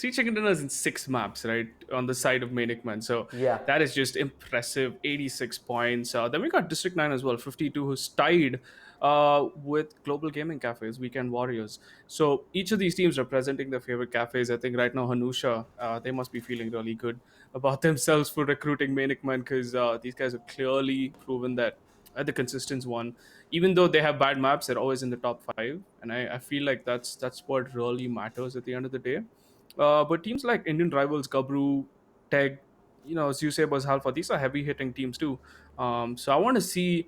Three chicken dinners in 6 maps, right, on the side of Manikman. So Yeah. that is just impressive. 86 points. Then we got District 9 as well, 52, who's tied with Global Gaming Cafes, Weekend Warriors. So each of these teams representing their favorite cafes. I think right now, Hanusha, they must be feeling really good about themselves for recruiting Manikman, because these guys have clearly proven that the consistent one. Even though they have bad maps, they're always in the top five, and I feel like that's what really matters at the end of the day. But teams like Indian rivals Gabru, Teg, Zusebas, Halfa, these are heavy hitting teams too. So I want to see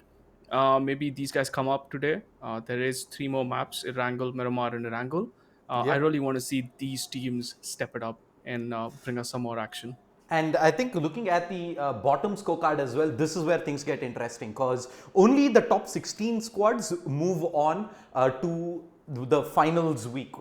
maybe these guys come up today. There is three more maps: Erangel, Miramar, and Erangel. I Yep. really want to see these teams step it up and bring us some more action. And I think looking at the bottom scorecard as well, this is where things get interesting because only the top 16 squads move on to the finals week.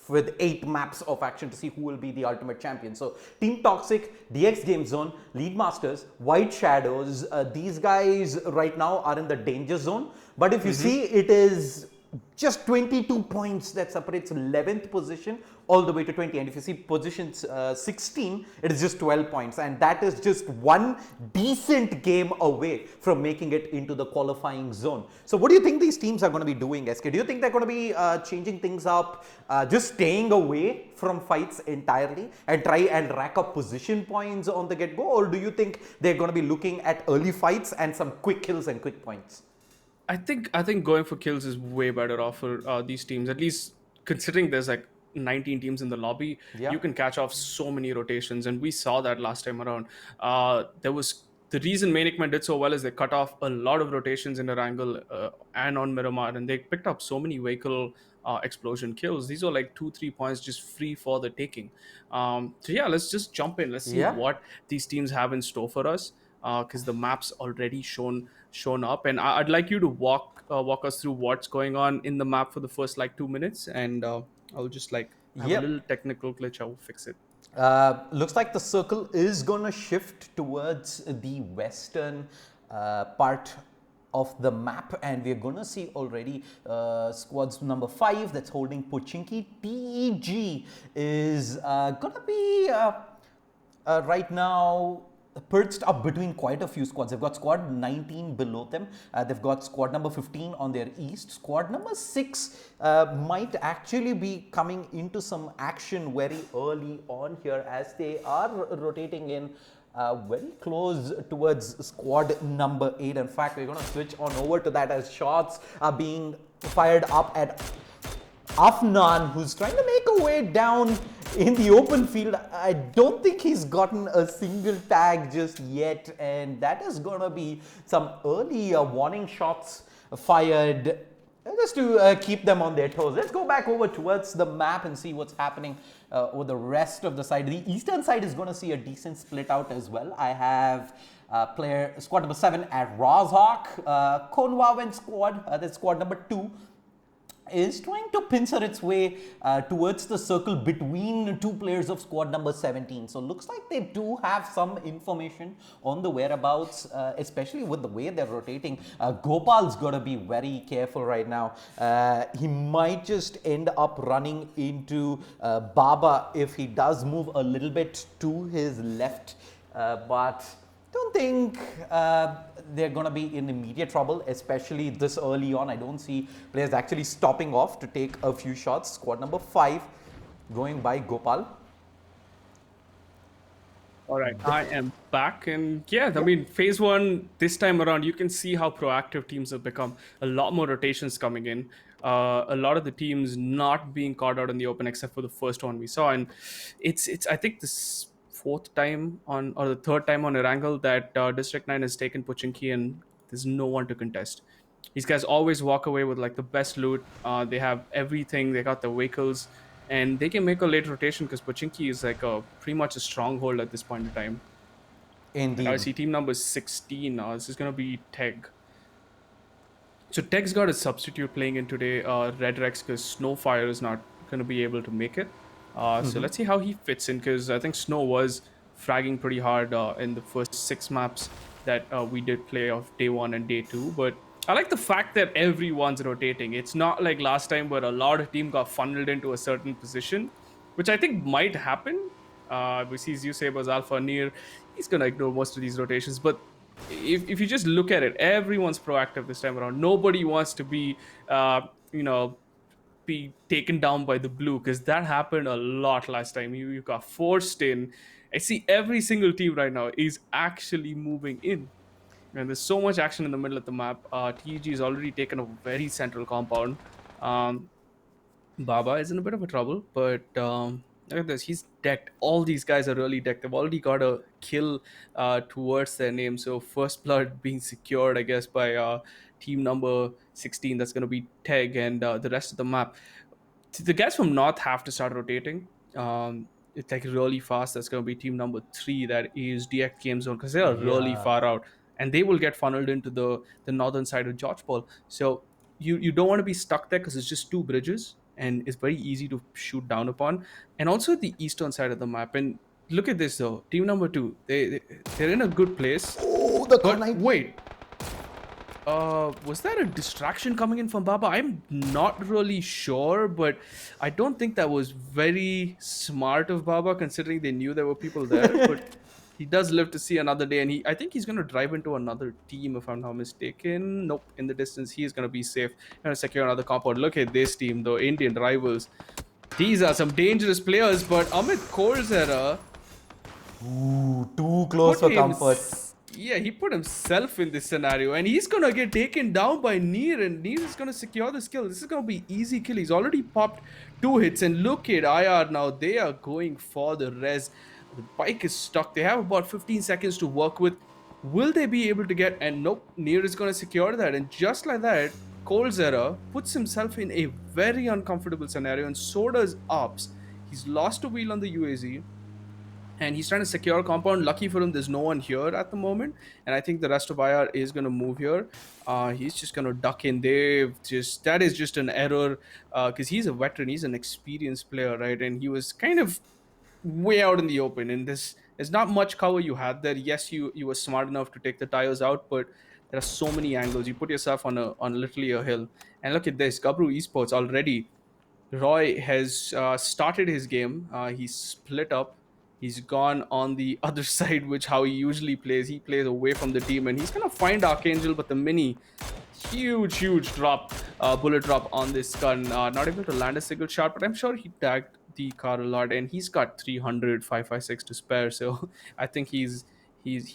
With 8 maps of action to see who will be the ultimate champion. So, Team Toxic, DX Game Zone, Lead Masters, White Shadows, these guys right now are in the danger zone. But if you see, it is just 22 points that separates 11th position all the way to 20, and if you see positions 16, it is just 12 points, and that is just one decent game away from making it into the qualifying zone. So what do you think these teams are going to be doing, SK? Do you think they're going to be changing things up, just staying away from fights entirely and try and rack up position points on the get-go, or do you think they're going to be looking at early fights and some quick kills and quick points? I think going for kills is way better off for these teams. At least considering there's like 19 teams in the lobby, Yeah. you can catch off so many rotations, and we saw that last time around. There was the reason Manikman did so well is they cut off a lot of rotations in Erangel and on Miramar, and they picked up so many vehicle explosion kills. These are like 2-3 points just free for the taking. So yeah, let's just jump in. Let's see Yeah. what these teams have in store for us, because the map's already shown up, and I'd like you to walk us through what's going on in the map for the first like 2 minutes, and I'll just like have a little Yep. technical glitch. I'll fix it. Looks like the circle is going to shift towards the western part of the map, and we're going to see already squads number 5 that's holding Pochinki. TEG is going to be right now perched up between quite a few squads. They've got squad 19 below them. They've got squad number 15 on their east. Squad number 6 might actually be coming into some action very early on here as they are rotating in very close towards squad number 8. In fact, we're going to switch on over to that as shots are being fired up at Afnan, who's trying to make a way down in the open field. I don't think he's gotten a single tag just yet, and that is going to be some early warning shots fired just to keep them on their toes. Let's go back over towards the map and see what's happening with the rest of the side. The eastern side is going to see a decent split out as well. I have player squad number 7 at Rozhawk, Konwawen squad, that's squad number 2, is trying to pincer its way towards the circle between two players of squad number 17. So looks like they do have some information on the whereabouts, especially with the way they're rotating. Gopal's got to be very careful right now. He might just end up running into Baba if he does move a little bit to his left, but don't think they're going to be in immediate trouble, especially this early on. I don't see players actually stopping off to take a few shots. Squad number 5 going by Gopal. All right, I am back, and yeah, I mean, phase one this time around, you can see how proactive teams have become. A lot more rotations coming in. A lot of the teams not being caught out in the open, except for the first one we saw, and it's I think this fourth time on or the third time on Erangel that District 9 has taken Pochinki, and there's no one to contest. These guys always walk away with like the best loot. They have everything. They got the vehicles, and they can make a late rotation because Pochinki is like a pretty much a stronghold at this point in time. And I Indeed. see team number 16 now. This is gonna be Teg. So Teg's got a substitute playing in today, Red Rex, because Snowfire is not gonna be able to make it. So let's see how he fits in, because I think Snow was fragging pretty hard in the first 6 maps that we did play of day 1 and day 2. But I like the fact that everyone's rotating. It's not like last time where a lot of team got funneled into a certain position, which I think might happen. We see Zeus Saber's Alpha near. He's going to ignore most of these rotations. But if you just look at it, everyone's proactive this time around. Nobody wants to be, you know, be taken down by the blue, because that happened a lot last time. You got forced in. I see every single team right now is actually moving in, and there's so much action in the middle of the map. TEG has already taken a very central compound. Um, Baba is in a bit of a trouble, but look at this. He's decked. All these guys are really decked. They've already got a kill towards their name. So first blood being secured, I guess, by team number 16. That's going to be Teg, and the rest of the map. The guys from North have to start rotating. It's like really fast. That's going to be team number 3. That is DX Game Zone, because they are really Yeah. far out, and they will get funneled into the northern side of George Paul. So you don't want to be stuck there, because it's just 2 bridges and it's very easy to shoot down upon. And also the eastern side of the map. And look at this though, team number 2, they're in a good place. Oh, the But Carnite. wait, was that a distraction coming in from Baba? I'm not really sure, but I don't think that was very smart of Baba, considering they knew there were people there. But he does live to see another day, and I think he's going to drive into another team, if I'm not mistaken. Nope, in the distance, he is going to be safe. Going to secure another compound. Look at this team, though, Indian rivals. These are some dangerous players, but Amit Korzera Ooh, too close put for him, comfort. yeah, he put himself in this scenario, and he's gonna get taken down by Neer, and Neer is gonna secure the kill. This is gonna be easy kill. He's already popped 2 hits, and look at IR now. They are going for the res. The bike is stuck. They have about 15 seconds to work with. Will they be able to get? And nope, Neer is gonna secure that, and just like that, Colzera puts himself in a very uncomfortable scenario, and so does Ops. He's lost a wheel on the UAZ, and he's trying to secure a compound. Lucky for him, there's no one here at the moment, and I think the rest of IR is going to move here. He's just going to duck in. That is just an error, because he's a veteran, he's an experienced player, right? And he was kind of way out in the open, and there's not much cover you had there. Yes, you were smart enough to take the tires out, but there are so many angles. You put yourself on literally a hill. And look at this, Gabru Esports already. Roy has started his game. He's split up. He's gone on the other side, which how he usually plays. He plays away from the team, and he's gonna find Archangel, but the mini huge drop, bullet drop on this gun. Not able to land a single shot, but I'm sure he tagged the car a lot, and he's got 300 556 to spare. So I think he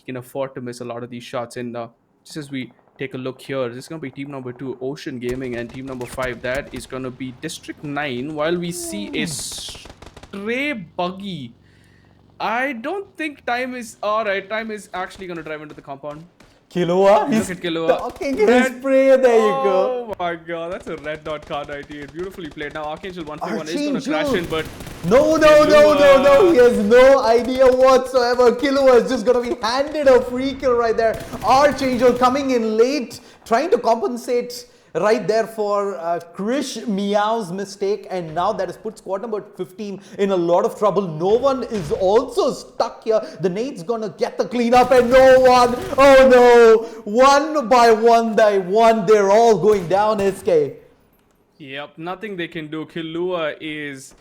can afford to miss a lot of these shots. And just as we take a look here, this is gonna be team number 2, Ocean Gaming, and team number 5, that is gonna be District 9. While we see a stray buggy, I don't think time is all right. Time is actually gonna drive into the compound. Killua, Look he's at Killua. talking his Red. spray. There you go. Oh my god, that's a red dot card 98. Beautifully played. Now Archangel 141 is gonna crash Archangel. in, but No. He Killua. has no idea whatsoever. Killua is just going to be handed a free kill right there. Archangel coming in late, trying to compensate right there for Krish Meow's mistake. And now that has put squad number 15 in a lot of trouble. No one is also stuck here. The nade's going to get the cleanup and no one. Oh no. One by one, they're all going down, SK. Yep, nothing they can do. Killua is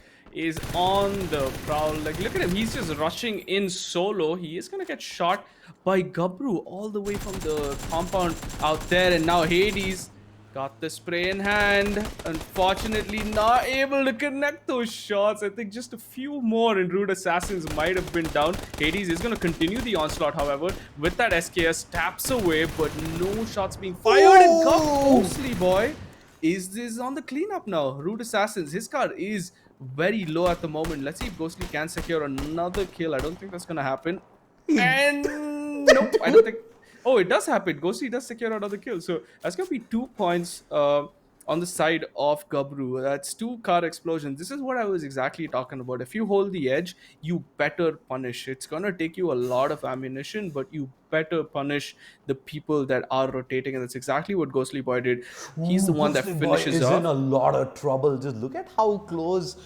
on the prowl. Like, look at him. He's just rushing in solo. He is gonna get shot by Gabru all the way from the compound out there. And now Hades got the spray in hand. Unfortunately, not able to connect those shots. I think just a few more and Rude Assassins might have been down. Hades is going to continue the onslaught, however, with that SKS. Taps away, but no shots being fired. And Ghostly Boy is this on the cleanup now. Rude Assassins, his card is very low at the moment. Let's see if Ghostly can secure another kill. I don't think that's going to happen. And nope, I don't think. Oh, it does happen. Ghosty does secure another kill. So that's going to be 2 points on the side of Gabru. That's 2 car explosions. This is what I was exactly talking about. If you hold the edge, you better punish. It's going to take you a lot of ammunition, but you better punish the people that are rotating. And that's exactly what Ghostly Boy did. He's the one that Ghostly Boy finishes is in off. a lot of trouble. Just look at how close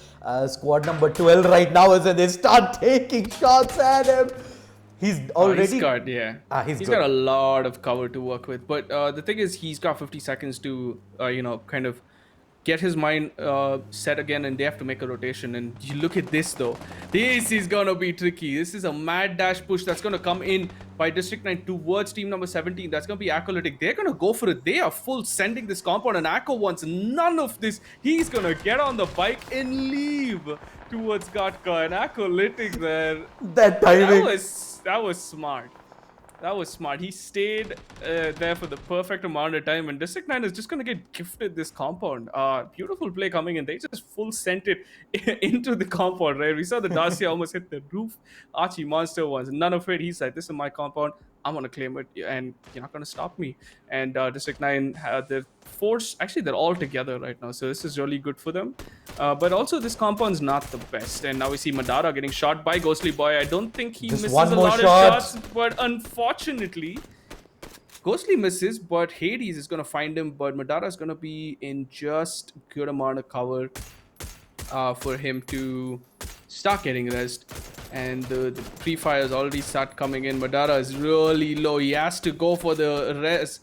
squad number 12 right now is, and they start taking shots at him. He's already. He's got, yeah. He's He's good. got a lot of cover to work with. But the thing is, he's got 50 seconds to, kind of get his mind set again, and they have to make a rotation. And you look at this, though. This is going to be tricky. This is a mad dash push that's going to come in by District 9 towards team number 17. That's going to be Acolytic. They're going to go for it. They are full sending this compound, and Akko wants none of this. He's going to get on the bike and leave towards Gatka. And Acolytic there. That timing. That was smart. That was smart. He stayed there for the perfect amount of time, and District 9 is just going to get gifted this compound. Beautiful play coming in. They just full sent it into the compound, right? We saw the Dacia almost hit the roof. Archie Monster was none afraid. He said, this is my compound. I'm going to claim it, and you're not going to stop me. And District 9, they're forced. Actually, they're all together right now, so this is really good for them. But also, this compound's not the best. And now we see Madara getting shot by Ghostly Boy. I don't think he Just misses one a more lot shot. of shots, but unfortunately, Ghostly misses, but Hades is going to find him. But Madara is going to be in just good amount of cover for him to start getting rest. And the pre-fires already start coming in. Madara is really low. He has to go for the rest.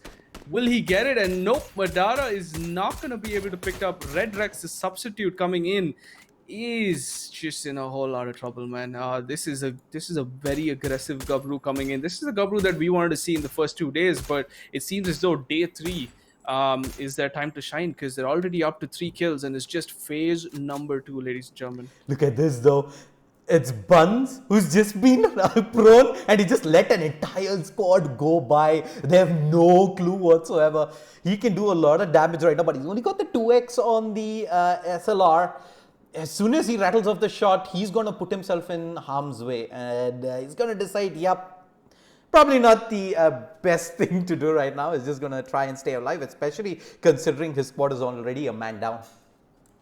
Will he get it? And nope, Madara is not going to be able to pick up. Red Rex, the substitute coming in, is just in a whole lot of trouble, man. This is a very aggressive Gabru coming in. This is a Gabru that we wanted to see in the first 2 days, but it seems as though day 3 is their time to shine, because they're already up to 3 kills, and it's just phase number 2, ladies and gentlemen. Look at this though. It's Buns who's just been prone, and he just let an entire squad go by. They have no clue whatsoever. He can do a lot of damage right now, but he's only got the 2x on the SLR. As soon as he rattles off the shot, he's going to put himself in harm's way, and he's going to decide, yep, probably not the best thing to do right now. Is just going to try and stay alive, especially considering his squad is already a man down.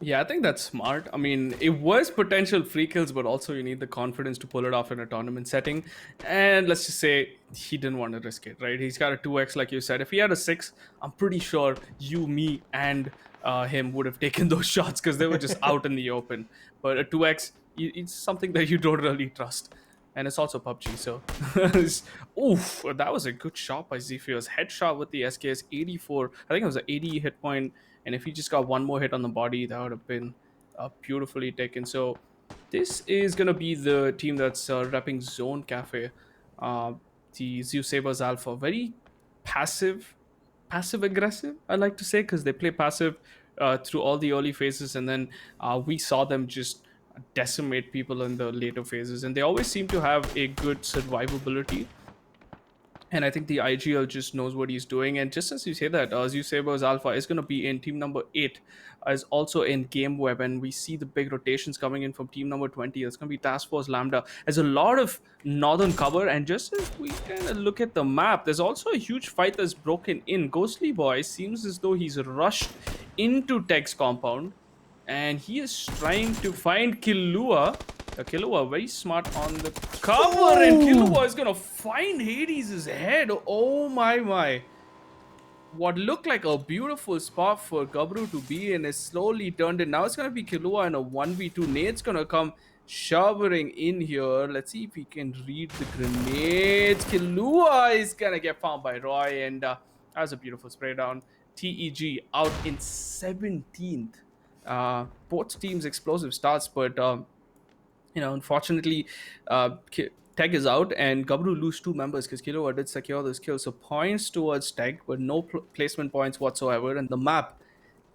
Yeah, I think that's smart. I mean, it was potential free kills, but also you need the confidence to pull it off in a tournament setting. And let's just say he didn't want to risk it, right? He's got a 2x, like you said. If he had a 6, I'm pretty sure you, me, and him would have taken those shots, because they were just out in the open. But a 2x, it's something that you don't really trust. And it's also PUBG, so... Oof, that was a good shot by Zephyrs. Headshot with the SKS, 84. I think it was an 80 hit point. And if he just got one more hit on the body, that would have been beautifully taken. So This is gonna be the team that's repping Zone Cafe. Uh, the Zeus Sabers Alpha, very passive, passive aggressive. I like to say because they play passive through all the early phases, and then we saw them just decimate people in the later phases, and they always seem to have a good survivability. And I think the IGL just knows what he's doing. And just as you say that, Zeus Sabers Alpha is going to be in team number 8, is also in Game Web. And we see the big rotations coming in from team number 20. That's going to be Task Force Lambda. There's a lot of northern cover. And just as we kind of look at the map, there's also a huge fight that's broken in. Ghostly Boy seems as though he's rushed into Tech's compound, and he is trying to find Killua. Killua very smart on the cover, and Oh, Killua is gonna find Hades' head. Oh my. What looked like a beautiful spot for Gabru to be in is slowly turned in. Now it's gonna be Killua in a 1v2. Nade's gonna come showering in here. Let's see if we can read the grenades. Killua is gonna get found by Roy, and that was a beautiful spray down. TEG out in 17th. Both teams explosive starts, but unfortunately, Teg is out, and Gabru lose two members because Killua did secure this kill. So points towards Teg, but no placement points whatsoever. And the map,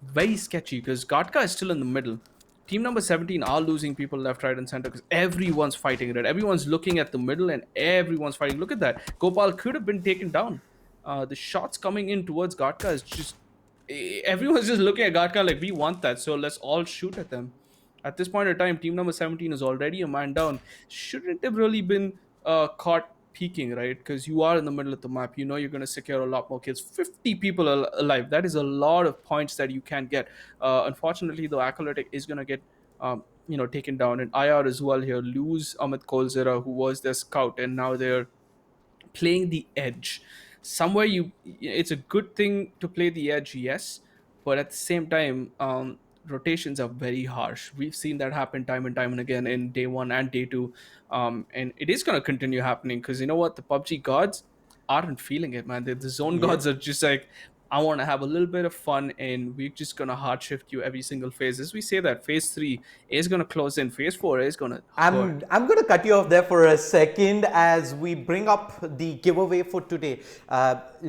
very sketchy because Gatka is still in the middle. Team number 17 are losing people left, right, and center because everyone's fighting it. Everyone's looking at the middle and everyone's fighting. Look at that. Gopal could have been taken down. The shots coming in towards Gatka is just. Everyone's just looking at Gatka like, we want that, so let's all shoot at them. At this point in time, team number 17 is already a man down. Shouldn't have really been caught peeking, right? Because you are in the middle of the map. You know you're going to secure a lot more kills. 50 people alive. That is a lot of points that you can get. Unfortunately, the Acolytic is going to get taken down. And IR as well here lose Amit Kolzera, who was their scout, and now they're playing the edge. Somewhere it's a good thing to play the edge, yes, but at the same time, rotations are very harsh. We've seen that happen time and time and again in day one and day two, and it is going to continue happening because you know what, the PUBG gods aren't feeling it, man. The zone gods yep. are just like, I want to have a little bit of fun, and we're just gonna hard shift you every single phase. As we say that phase 3 is gonna close in, phase 4 is gonna hurt. I'm going to cut you off there for a second as we bring up the giveaway for today.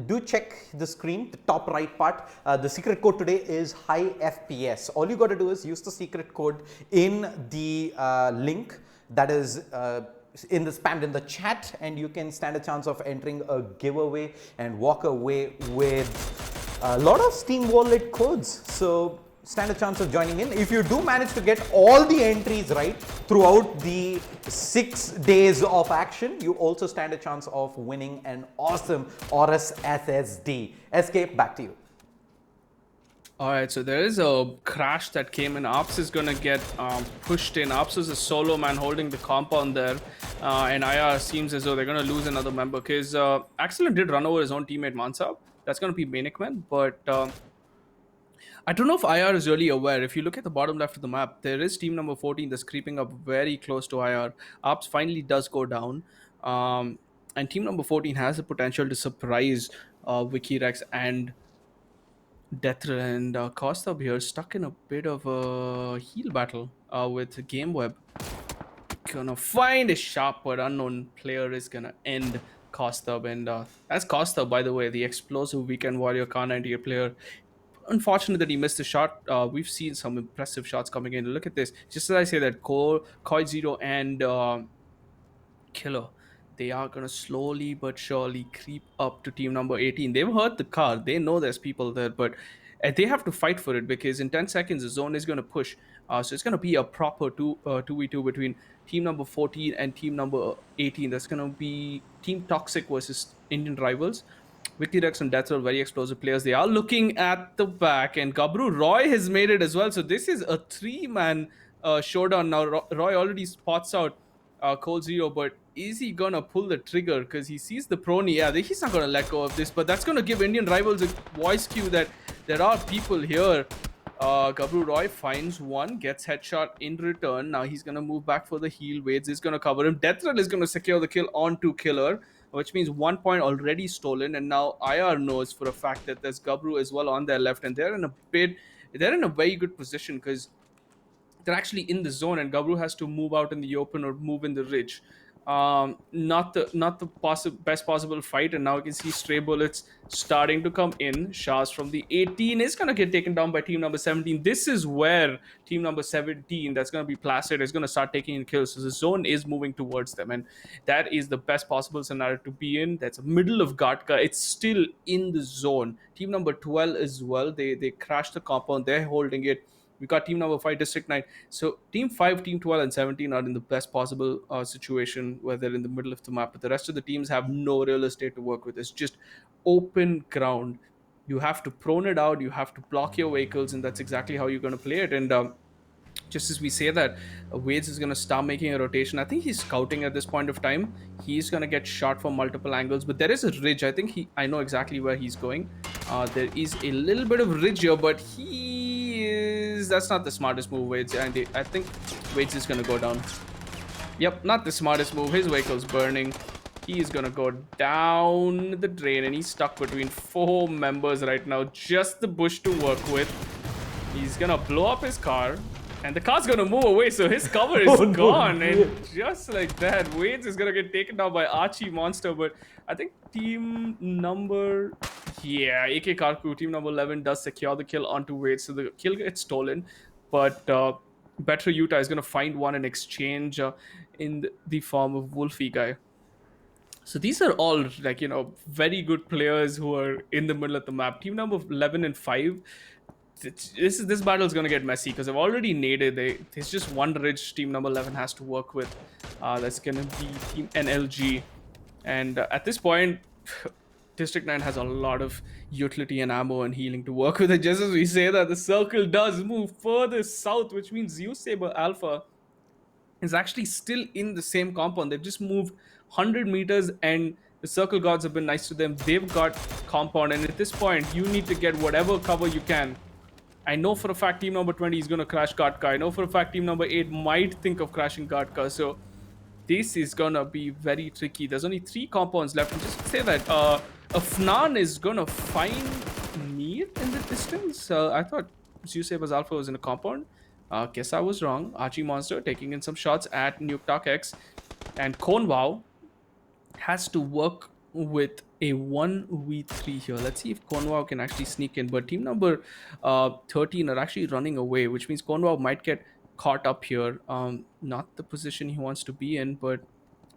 Do check the screen, the top right part. The secret code today is high FPS. All you got to do is use the secret code in the link that is spammed in the chat, and you can stand a chance of entering a giveaway and walk away with a lot of Steam Wallet codes. So stand a chance of joining in. If you do manage to get all the entries right throughout the 6 days of action, you also stand a chance of winning an awesome Aorus SSD. Escape, back to you. All right, so there is a crash that came in. Ops is going to get pushed in. Ops is a solo man holding the compound there. And IR seems as though they're going to lose another member because Excellent did run over his own teammate Mansab. That's going to be Manikman. But I don't know if IR is really aware. If you look at the bottom left of the map, there is team number 14 that's creeping up very close to IR. Ops finally does go down. And team number 14 has the potential to surprise Wikirex and Deathra, and Kostab here stuck in a bit of a heal battle with Game Web. Gonna find a sharp but unknown player is gonna end Kostab, and that's Kostab, by the way, the explosive weekend warrior Khan 98 player. Unfortunate that he missed the shot. We've seen some impressive shots coming in. Look at this. Just as I say that, Koi Zero and Killer, they are gonna slowly but surely creep up to team number 18. They've heard the car, they know there's people there, but they have to fight for it because in 10 seconds the zone is gonna push. So it's gonna be a proper 2v2 between team number 14 and team number 18. That's gonna be Team Toxic versus Indian rivals. Vicky Rex and Death are very explosive players. They are looking at the back, and Gabru Roy has made it as well. So this is a three-man showdown now. Roy already spots out Cold Zero, but is he gonna pull the trigger? Because he sees the prony. Yeah, he's not gonna let go of this, but that's gonna give Indian rivals a voice cue that there are people here. Gabru Roy finds one, gets headshot in return. Now he's gonna move back for the heal. Wades is gonna cover him. Deathrattle is gonna secure the kill onto Killer, which means 1 point already stolen. And now IR knows for a fact that there's Gabru as well on their left, and they're in a very good position because they're actually in the zone, and Gabru has to move out in the open or move in the ridge. Not the best possible fight, and now you can see stray bullets starting to come in. Shahs from the 18 is gonna get taken down by team number 17. This is where team number 17, that's gonna be Placid, is gonna start taking in kills. So the zone is moving towards them, and that is the best possible scenario to be in. That's middle of Gatka. It's still in the zone. Team number 12 as well. They crashed the compound. They're holding it. We got team number 5, District 9. So team 5, team 12, and 17 are in the best possible situation where they're in the middle of the map. But the rest of the teams have no real estate to work with. It's just open ground. You have to prone it out. You have to block your vehicles, and that's exactly how you're going to play it. And just as we say that Wades is going to start making a rotation, I think he's scouting at this point of time. He's going to get shot from multiple angles, but there is a ridge. I know exactly where he's going. There is a little bit of ridge here, but that's not the smartest move, Wades. And I think Wades is going to go down. Yep, not the smartest move. His vehicle's burning. He is going to go down the drain, and he's stuck between 4 members right now. Just the bush to work with. He's gonna blow up his car, and the car's gonna move away, so his cover is Oh, gone. no. And just like that, Wades is gonna get taken down by Archie Monster. But I think team number, yeah, AK Karku, team number 11 does secure the kill onto Wades, so the kill gets stolen. But Better Utah is gonna find one in exchange in the form of Wolfie guy. So these are all, like, very good players who are in the middle of the map. Team number 11 and 5, this battle is going to get messy because I've already naded. There's just one ridge team number 11 has to work with. That's going to be team NLG. And at this point, District 9 has a lot of utility and ammo and healing to work with. And just as we say that, the circle does move further south, which means Saber Alpha is actually still in the same compound. They've just moved 100 meters, and the circle gods have been nice to them. They've got compound, and at this point, you need to get whatever cover you can. I know for a fact team number 20 is going to crash Gatka. I know for a fact team number 8 might think of crashing Gatka. So this is going to be very tricky. There's only 3 compounds left. And just to say that a Fnan is going to find Mir in the distance. I thought Saber's Alpha was in a compound. Guess I was wrong. Archie Monster taking in some shots at Nuke Talk X. And Konwao has to work with a 1v3 here. Let's see if Konwao can actually sneak in. But team number 13 are actually running away, which means Konwao might get caught up here. Not the position he wants to be in, but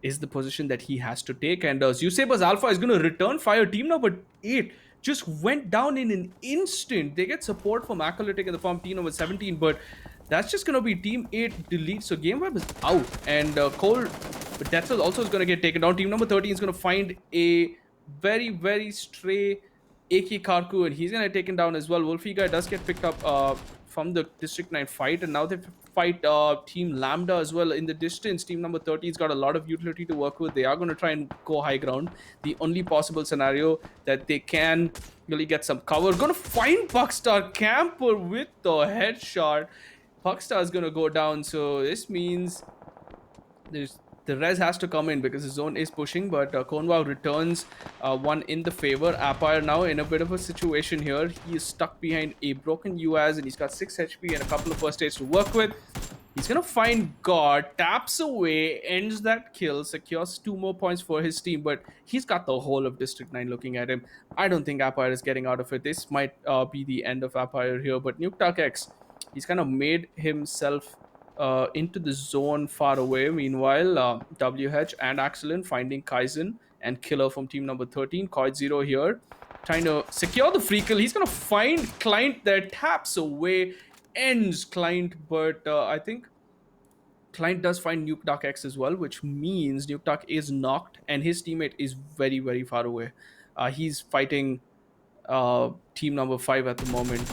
is the position that he has to take. And Saber's Alpha is going to return fire. Team number 8 just went down in an instant. They get support from Acolytic in the form team number 17, but that's just going to be team 8 delete. So game web is out, and Cole Deathwell also is going to get taken down. Team number 13 is going to find a very, very stray AK Karku, and he's going to get taken down as well. Wolfie guy does get picked up from the District 9 fight, and now they fight Team Lambda as well in the distance. Team number 13's got a lot of utility to work with. They are going to try and go high ground. The only possible scenario that they can really get some cover. Going to find Buckstar Camper with the headshot. Buckstar is going to go down, so this means the res has to come in because the zone is pushing, but Konwao returns one in the favor. Apire now in a bit of a situation here. He is stuck behind a broken UAS, and he's got 6 HP and a couple of first aids to work with. He's going to find God, taps away, ends that kill, secures 2 more points for his team, but he's got the whole of District 9 looking at him. I don't think Apire is getting out of it. This might be the end of Apire here, but Nuke X, he's kind of made himself into the zone far away. Meanwhile, WH and Axelin finding Kaizen and Killer from team number 13. Coid Zero here trying to secure the free kill. He's going to find Client there, taps away, ends Client, but I think Client does find Nuke Duck X as well, which means Nuke Duck is knocked and his teammate is very, very far away. He's fighting team number 5 at the moment.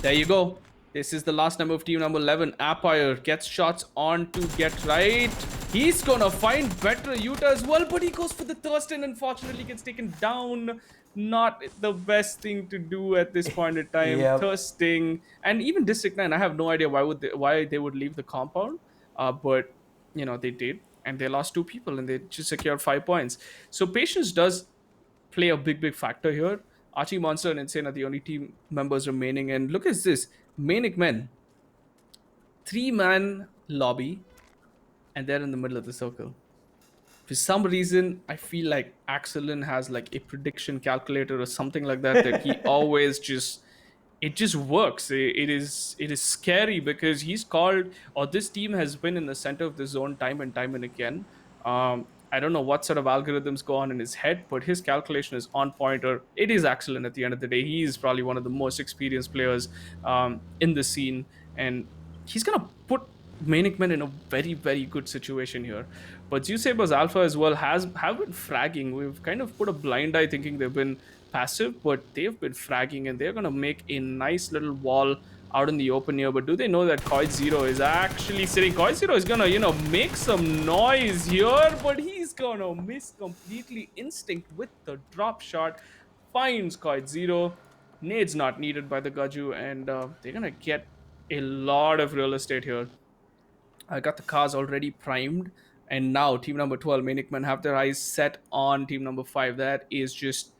There you go. This is the last number of team number 11. Apire gets shots on to get right. He's gonna find better Utah as well, but he goes for the thirst and unfortunately gets taken down. Not the best thing to do at this point in time. Yep. Thirsting, and even District 9, I have no idea why they would leave the compound, but they did, and they lost 2 people and they just secured 5 points. So patience does play a big factor here. Archie Monster and Insane are the only team members remaining, and look at this. Manic Men, 3-man lobby, and they're in the middle of the circle. For some reason, I feel like Axelin has like a prediction calculator or something like that, that he always just, it just works. It is scary because he's called, or this team has been in the center of the zone time and again. I don't know what sort of algorithms go on in his head, but his calculation is on point. Or it is excellent at the end of the day. He is probably one of the most experienced players in the scene, and he's gonna put Manikman in a very very good situation here. But Zeusabers Alpha as well has have been fragging. We've kind of put a blind eye thinking they've been passive, but they've been fragging and they're gonna make a nice little wall out in the open here. But do they know that Coit Zero is actually sitting? Coit Zero is gonna, make some noise here, but he's gonna miss completely. Instinct with the drop shot finds Coit Zero. Nade's not needed by the Gaju, and they're gonna get a lot of real estate here. I got the cars already primed, and now team number 12, Manikman, have their eyes set on team number 5. That is just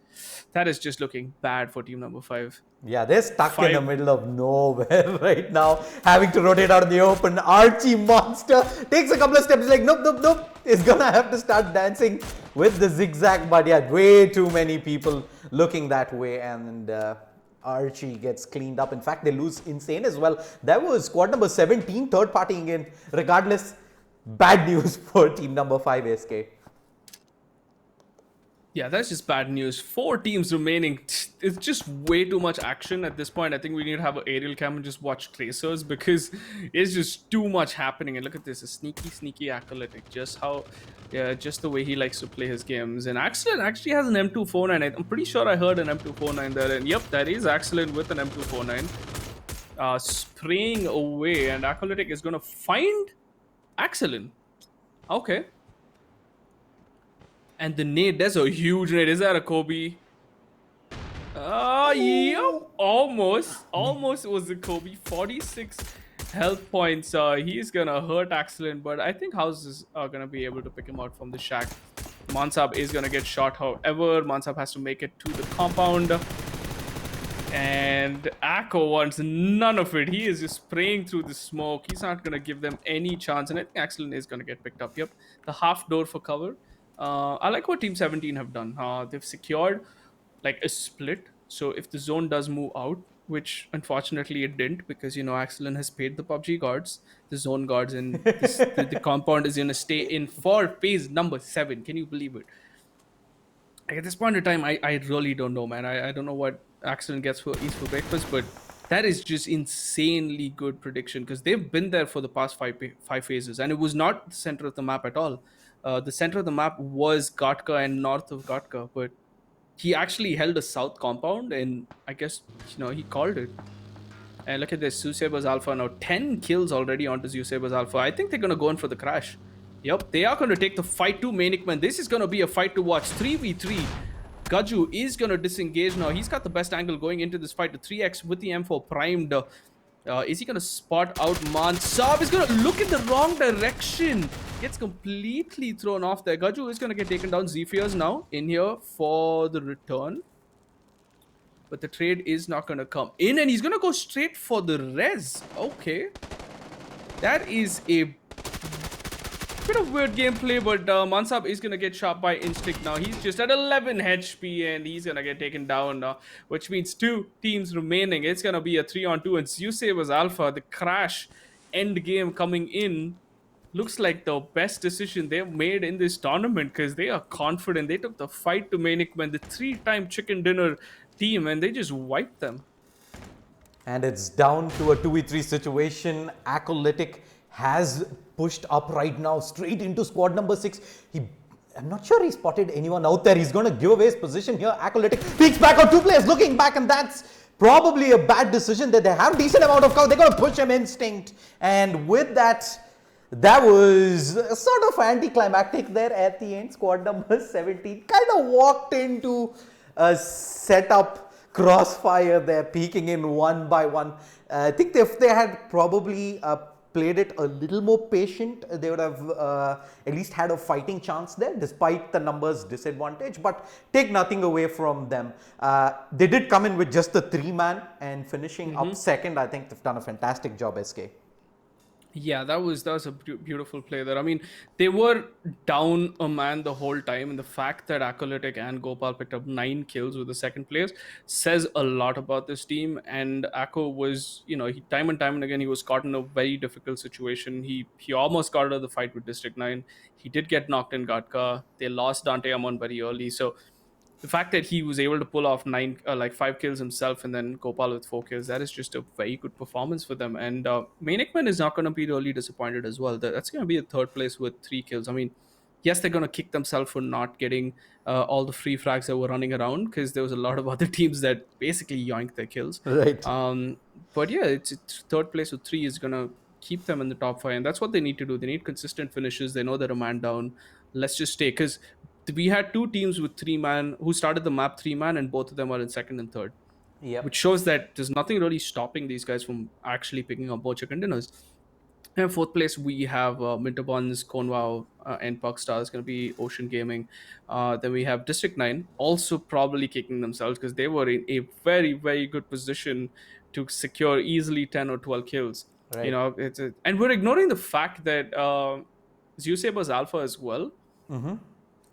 looking bad for team number 5. Yeah, they're stuck in the 5. middle of nowhere right now, having to rotate out in the open. Archie Monster takes a couple of steps, like, nope, nope, nope. Is gonna have to start dancing with the zigzag, but yeah, way too many people looking that way, and Archie gets cleaned up. In fact, they lose Insane as well. That was squad number 17, third partying in. Regardless, bad news for team number 5, SK. Yeah, that's just bad news. 4 teams remaining. It's just way too much action at this point. I think we need to have an aerial cam and just watch tracers, because it's just too much happening. And look at this, a sneaky acolytic. Just the way he likes to play his games. And Axelin actually has an M249. I'm pretty sure I heard an M249 there. And yep, that is Axelin with an M249. Spraying away, and acolytic is gonna find Axelin. Okay. And the nade, there's a huge nade. Is that a Kobe? Yep. Almost was a Kobe. 46 health points. He's gonna hurt Axelin, but I think Houses are gonna be able to pick him out from the shack. Mansab is gonna get shot, however. Mansab has to make it to the compound. And Akko wants none of it. He is just spraying through the smoke. He's not gonna give them any chance. And I think Axelin is gonna get picked up. Yep. The half door for cover. I like what Team 17 have done. They've secured like a split. So if the zone does move out, which unfortunately it didn't, because Axelin has paid the PUBG guards, the zone guards, and the compound is gonna stay in for phase number 7. Can you believe it? Like, at this point in time, I really don't know, man. I don't know what Axelin eats for breakfast, but that is just insanely good prediction, because they've been there for the past five phases, and it was not the center of the map at all. The center of the map was Gatka and north of Gatka, but he actually held a south compound, and I guess he called it. And look at this, Zeusabers Alpha now 10 kills already onto Zeusabers Alpha. I think they're gonna go in for the crash. Yep, they are gonna take the fight to Manikman. This is gonna be a fight to watch. 3v3. Gaju is gonna disengage now. He's got the best angle going into this fight. The 3x with the M4 primed. Is he gonna spot out Mansab? Is gonna look in the wrong direction. Gets completely thrown off there. Gaju is gonna get taken down. Zephyrs now in here for the return. But the trade is not gonna come in, and he's gonna go straight for the res. Okay. That is a bit of weird gameplay, but Mansab is gonna get shot by Instinct now. He's just at 11 HP, and he's gonna get taken down now, which means 2 teams remaining. It's gonna be a 3-on-2, and Zeusabers Alpha, the crash end game coming in, looks like the best decision they've made in this tournament, because they are confident. They took the fight to Manikman, the 3-time chicken dinner team, and they just wiped them. And it's down to a 2v3 situation. Acolytic has pushed up right now straight into squad number 6. I'm not sure he spotted anyone out there. He's going to give away his position here. Acolytic peeks back on 2 players looking back, and that's probably a bad decision. That they have decent amount of cover. They're going to push him Instinct, and with that was sort of anticlimactic there at the end. Squad number 17 kind of walked into a setup crossfire there, peeking in one by one. I think if they had probably played it a little more patient, they would have at least had a fighting chance there, despite the numbers disadvantage. But take nothing away from them. They did come in with just the 3-man and finishing up second. I think they've done a fantastic job, SK. Yeah, that was a beautiful play there. I mean, they were down a man the whole time, and the fact that Acolytic and Gopal picked up 9 kills with the second place says a lot about this team. And Akko was, he time and time and again he was caught in a very difficult situation. He almost got out of the fight with District 9. He did get knocked in Gatka. They lost Dante Amon very early, so the fact that he was able to pull off 5 kills himself and then Gopal with 4 kills, that is just a very good performance for them. And Manikman is not going to be really disappointed as well. That's going to be a third place with 3 kills. I mean, yes, they're going to kick themselves for not getting all the free frags that were running around, because there was a lot of other teams that basically yoinked their kills. Right. Um, but yeah, it's third place with 3 is going to keep them in the top 5, and that's what they need to do. They need consistent finishes. They know they're a man down. Let's just stay, because we had 2 teams with 3 man who started the map 3 man, and both of them are in second and third, which Yep. shows that there's nothing really stopping these guys from actually picking up both chicken dinners. And fourth place, we have Minterbonds, Cornwall, and Puckstar is going to be Ocean Gaming. Then we have District 9, also probably kicking themselves because they were in a very, very good position to secure easily 10 or 12 kills. Right. And we're ignoring the fact that Zeusabers Alpha as well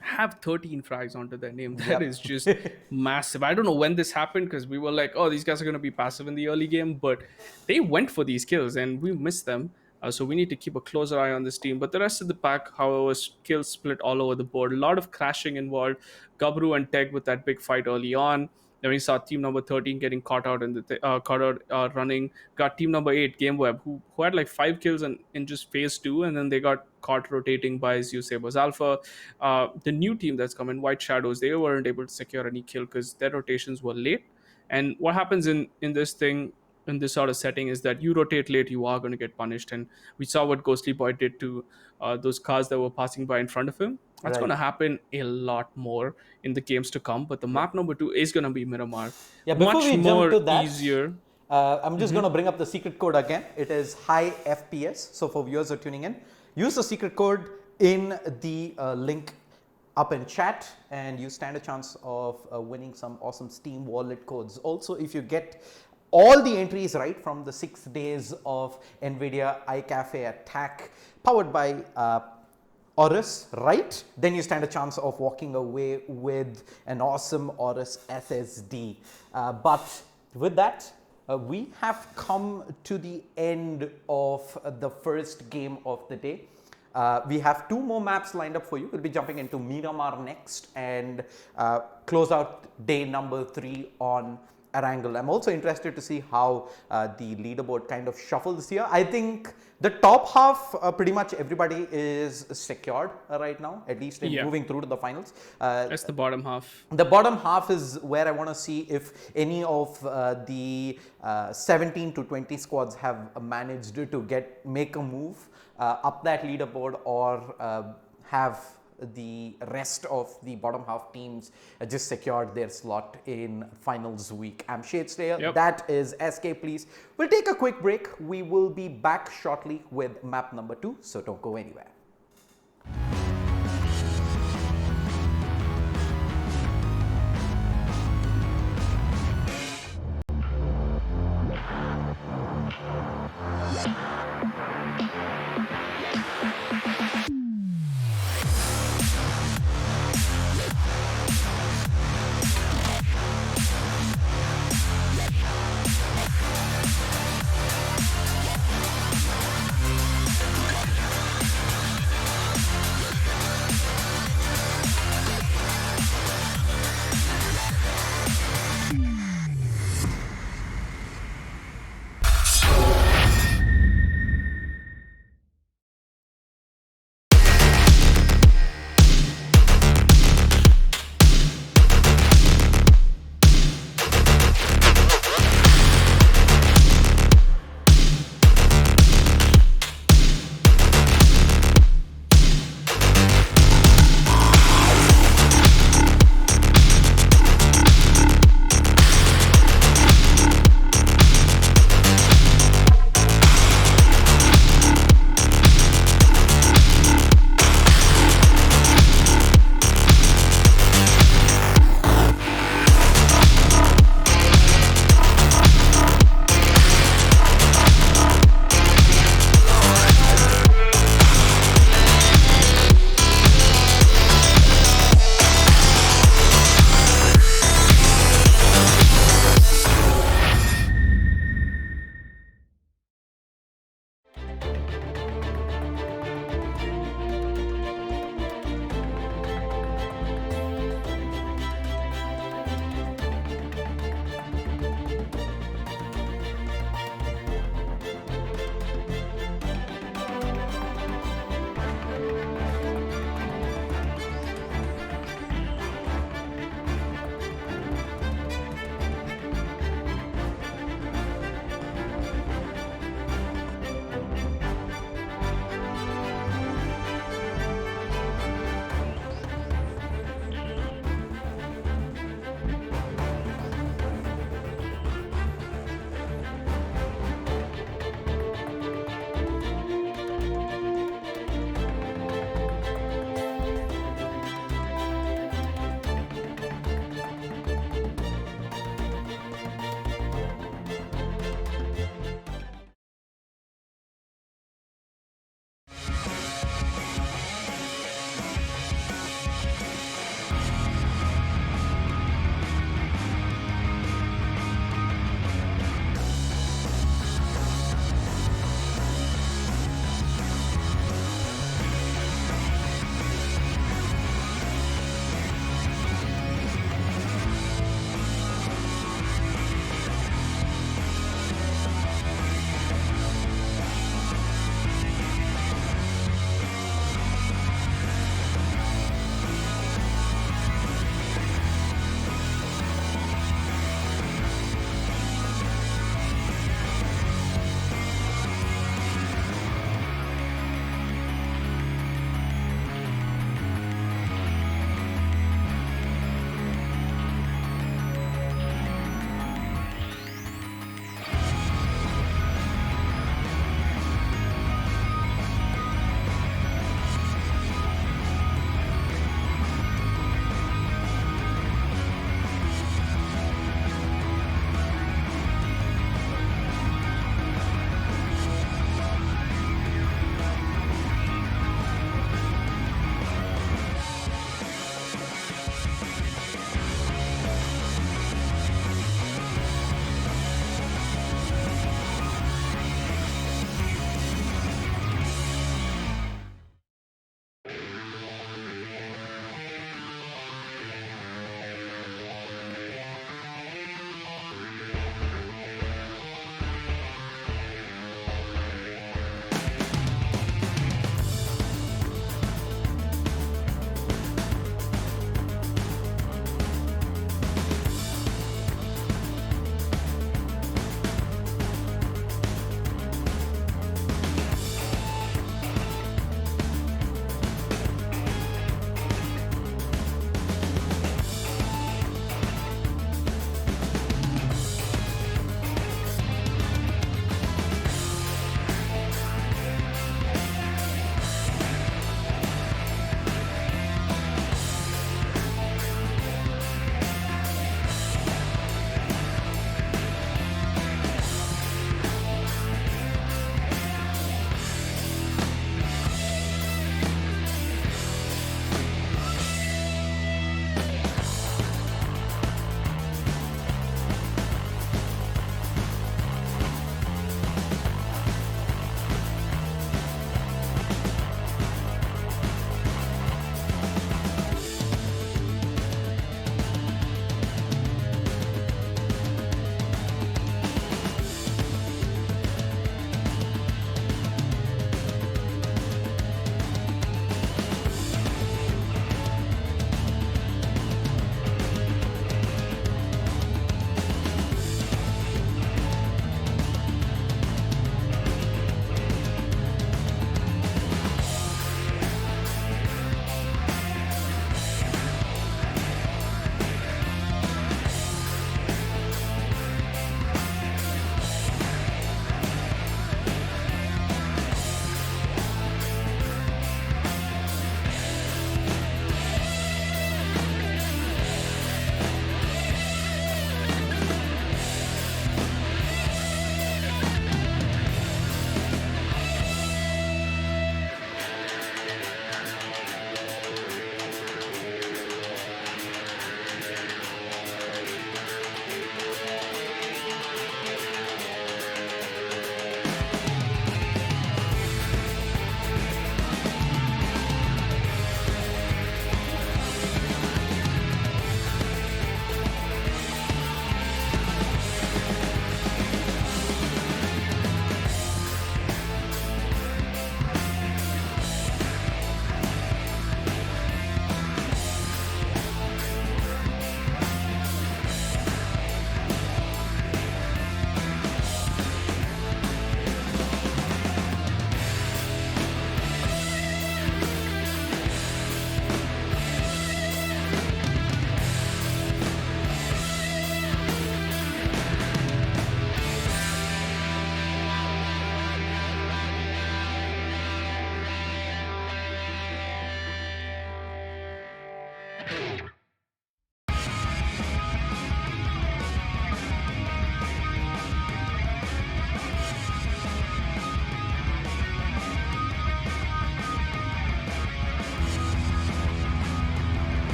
have 13 frags onto their name. That is Yep. just massive. I don't know when this happened, because we were like, oh, these guys are going to be passive in the early game, but they went for these kills and we missed them. So we need to keep a closer eye on this team. But the rest of the pack, however, was kills split all over the board. A lot of crashing involved. Gabru and Teg with that big fight early on. Then we saw team number 13 getting caught out in running. Got team number 8, GameWeb, who had like 5 kills in just phase 2, and then they got caught rotating by Zeus Sabers Alpha. The new team that's come in, White Shadows, they weren't able to secure any kill because their rotations were late. And what happens in this thing, in this sort of setting, is that you rotate late, you are going to get punished. And we saw what Ghostly Boy did to those cars that were passing by in front of him. That's going Right. to happen a lot more in the games to come. But the Yep. map number 2 is going to be Miramar. Yeah, before Much we jump more to that, easier. I'm just going to bring up the secret code again. It is high FPS. So for viewers who are tuning in, use the secret code in the link up in chat, and you stand a chance of winning some awesome Steam wallet codes. Also, if you get all the entries right from the 6 days of NVIDIA iCafe attack powered by Aorus, right? Then you stand a chance of walking away with an awesome Aorus SSD. But with that, we have come to the end of the first game of the day. We have 2 more maps lined up for you. We'll be jumping into Miramar next and close out day number 3 on Erangel. I'm also interested to see how the leaderboard kind of shuffles here. I think the top half, pretty much everybody is secured right now, at least in Yeah, moving through to the finals. that's the bottom half. The bottom half is where I want to see if any of the 17 to 20 squads have managed to make a move up that leaderboard, or have the rest of the bottom half teams just secured their slot in finals week. I'm Shadeslayer. Yep. That is SK, please. We'll take a quick break. We will be back shortly with map number 2, so don't go anywhere.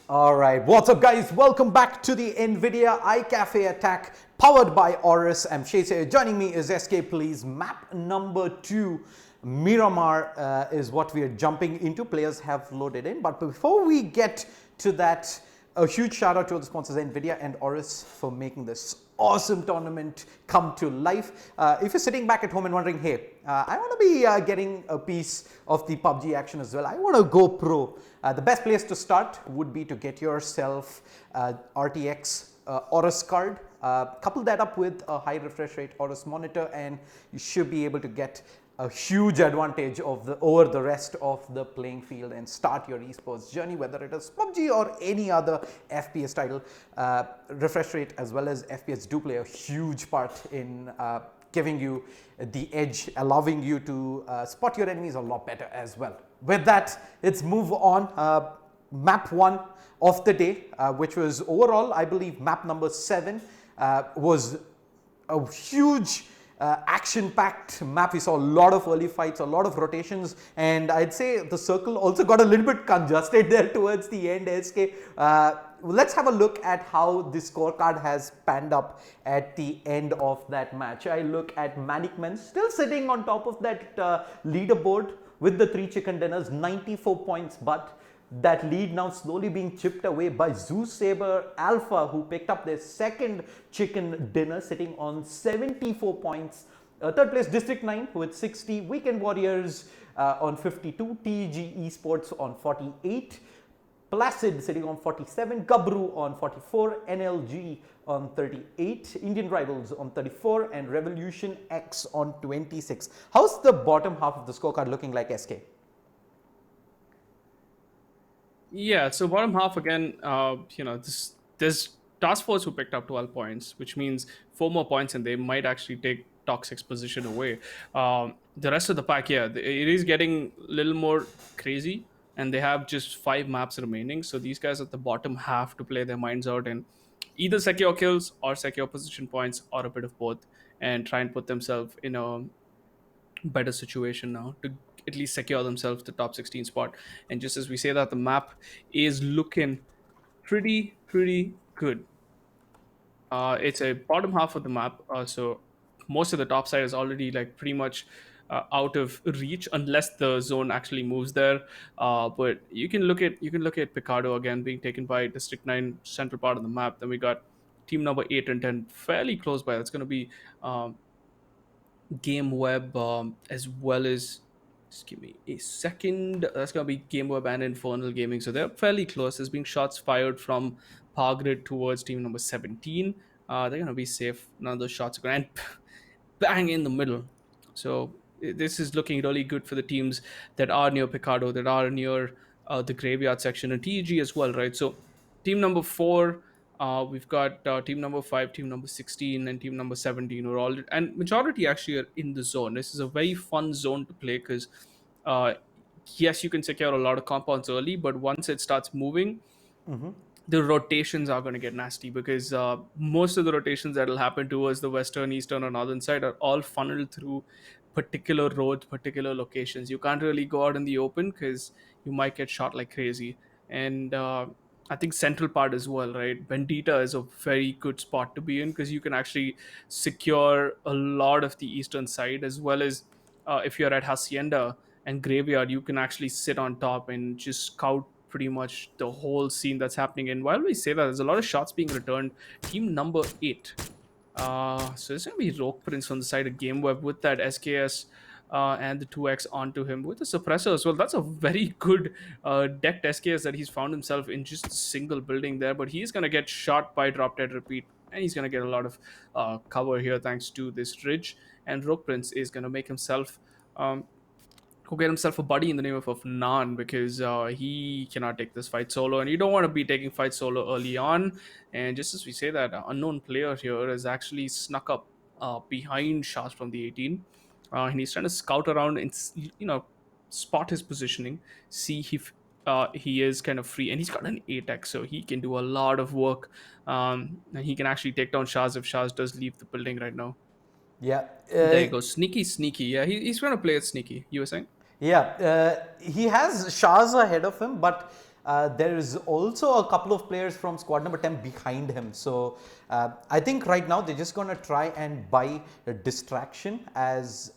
All right, what's up, guys? Welcome back to the NVIDIA iCafe attack powered by Aorus. I'm Shase. Joining me is SK. Please, map number 2, Miramar, is what we are jumping into. Players have loaded in, but before we get to that, a huge shout out to the sponsors NVIDIA and Aorus for making this awesome tournament come to life. If you're sitting back at home and wondering, hey, I want to be getting a piece of the PUBG action as well, I want to go pro, the best place to start would be to get yourself RTX Aorus card. Couple that up with a high refresh rate Aorus monitor, and you should be able to get a huge advantage over the rest of the playing field and start your esports journey, whether it is PUBG or any other FPS title. Refresh rate as well as FPS do play a huge part in giving you the edge, allowing you to spot your enemies a lot better as well. With that, let's move on. Map 1 of the day, which was overall, I believe, map number 7, was a huge action-packed map. We saw a lot of early fights, a lot of rotations, and I'd say the circle also got a little bit congested there towards the end, SK. Let's have a look at how the scorecard has panned up at the end of that match. I look at Manikman still sitting on top of that leaderboard with the 3 chicken dinners, 94 points, but that lead now slowly being chipped away by Zeus Saber Alpha, who picked up their second chicken dinner, sitting on 74 points. Third place, District 9 with 60, Weekend Warriors on 52, TEG Esports on 48, Placid sitting on 47, Gabru on 44, NLG on 38, Indian Rivals on 34, and Revolution X on 26. How's the bottom half of the scorecard looking like, SK? Yeah, so bottom half again, there's Task Force who picked up 12 points, which means 4 more points and they might actually take top 6 position away. The rest of the pack, yeah, it is getting a little more crazy, and they have just 5 maps remaining. So these guys at the bottom have to play their minds out and either secure kills or secure position points or a bit of both, and try and put themselves in a better situation now to at least secure themselves the top 16 spot. And just as we say that, the map is looking pretty good. It's a bottom half of the map, so most of the top side is already like pretty much out of reach unless the zone actually moves there. But you can look at Picardo again being taken by District 9, central part of the map. Then we got team number 8 and 10 fairly close by. That's going to be Game Web, as well as, just give me a second. That's gonna be Game Web and Infernal Gaming, so they're fairly close. There's being shots fired from Pargrid towards team number 17. They're gonna be safe. None of those shots are gonna bang in the middle. So this is looking really good for the teams that are near Picardo, that are near the graveyard section, and TEG as well, right? So team number 4, we've got team number 5, team number 16, and team number 17 are all, and majority actually are in the zone. This is a very fun zone to play because uh, yes, you can secure a lot of compounds early, but once it starts moving, the rotations are going to get nasty because most of the rotations that will happen towards the western, eastern, or northern side are all funneled through particular roads, particular locations. You can't really go out in the open because you might get shot like crazy. And I think central part as well, right? Bendita is a very good spot to be in because you can actually secure a lot of the eastern side, as well as if you're at Hacienda and Graveyard, you can actually sit on top and just scout pretty much the whole scene that's happening. And while we say that, there's a lot of shots being returned. Team number 8. So it's gonna be Rogue Prince on the side of Game Web with that SKS and the 2x onto him with the suppressor as well. That's a very good decked SKS that he's found himself in just a single building there. But he's gonna get shot by Drop Dead Repeat, and he's gonna get a lot of cover here thanks to this ridge. And Rogue Prince is gonna make himself. Go get himself a buddy in the name of Nan, because he cannot take this fight solo, and you don't want to be taking fight solo early on. And just as we say that, unknown player here has actually snuck up behind shots from the 18, and he's trying to scout around and spot his positioning, see if he is kind of free, and he's got an 8x, so he can do a lot of work, and he can actually take down Shaz if Shaz does leave the building right now. Yeah. There you go, sneaky. Yeah, he's going to play it sneaky. You were saying? Yeah, he has Shahs ahead of him, but There is also a couple of players from squad number 10 behind him. So I think right now they're just going to try and buy a distraction as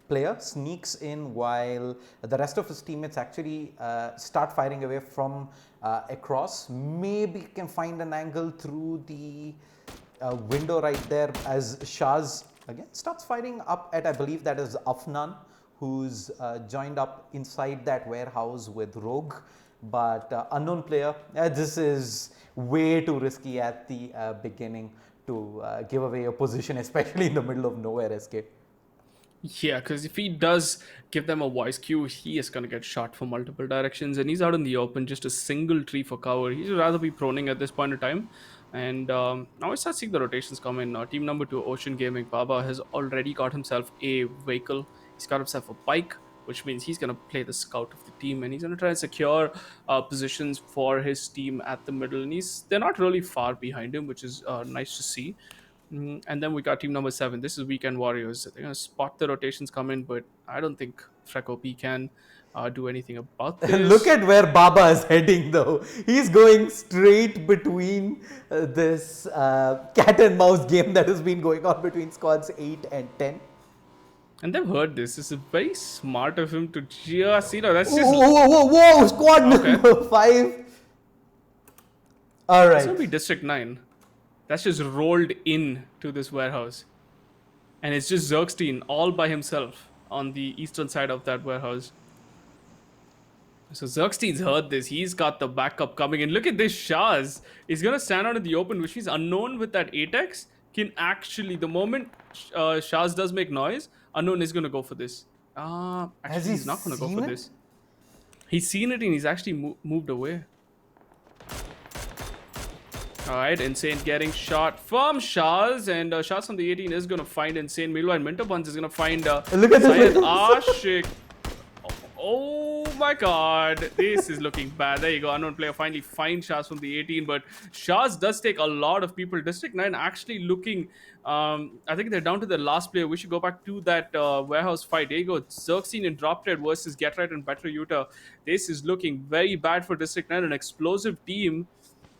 player sneaks in while the rest of his teammates actually start firing away from across. Maybe can find an angle through the window right there as Shaz again starts firing up at, I believe that is Afnan, who's joined up inside that warehouse with Rogue. But unknown player, this is way too risky at the beginning to give away a position, especially in the middle of nowhere, SK. Yeah, because if he does give them a voice cue, he is going to get shot from multiple directions, and he's out in the open, just a single tree for cover. He'd rather be proning at this point in time. And now I start seeing the rotations come in. Team number 2, Ocean Gaming, Baba has already got himself a vehicle. He's got himself a bike, which means he's going to play the scout of the team, and he's going to try and secure positions for his team at the middle. And they're not really far behind him, which is nice to see. And then we got team number 7. This is Weekend Warriors. They're going to spot the rotations come in, but I don't think Freco P can do anything about Look this. at where Baba is heading though. He's going straight between this cat and mouse game that has been going on between squads 8 and 10. And they've heard this. This is very smart of him to just, that's Whoa, just. whoa, whoa, whoa, whoa, squad Okay. number 5. All That's going to right. be District 9. That's just rolled in to this warehouse. And it's just Zergstein all by himself on the eastern side of that warehouse. So Xerxes heard this. He's got the backup coming in. Look at this Shaz. He's going to stand out in the open, which is unknown with that Atex. Can actually, the moment Shaz does make noise, unknown is going to go for this. Has Actually, he he's not going to go for seen it? this. He's seen it and he's actually moved away. All right, Insane getting shot from Shaz, and Shaz from the 18 is going to find Insane. Meanwhile, Minter Buns is going to find Look at Syed this. Ashik. Oh my god, this is looking bad. There you go. Unknown player finally finds Shaz from the 18, but Shaz does take a lot of people. District 9 actually looking, I think they're down to the last player. We should go back to that warehouse fight. There you go. Xerxene and Drop Dead versus Get Right and Better Utah. This is looking very bad for District 9. An explosive team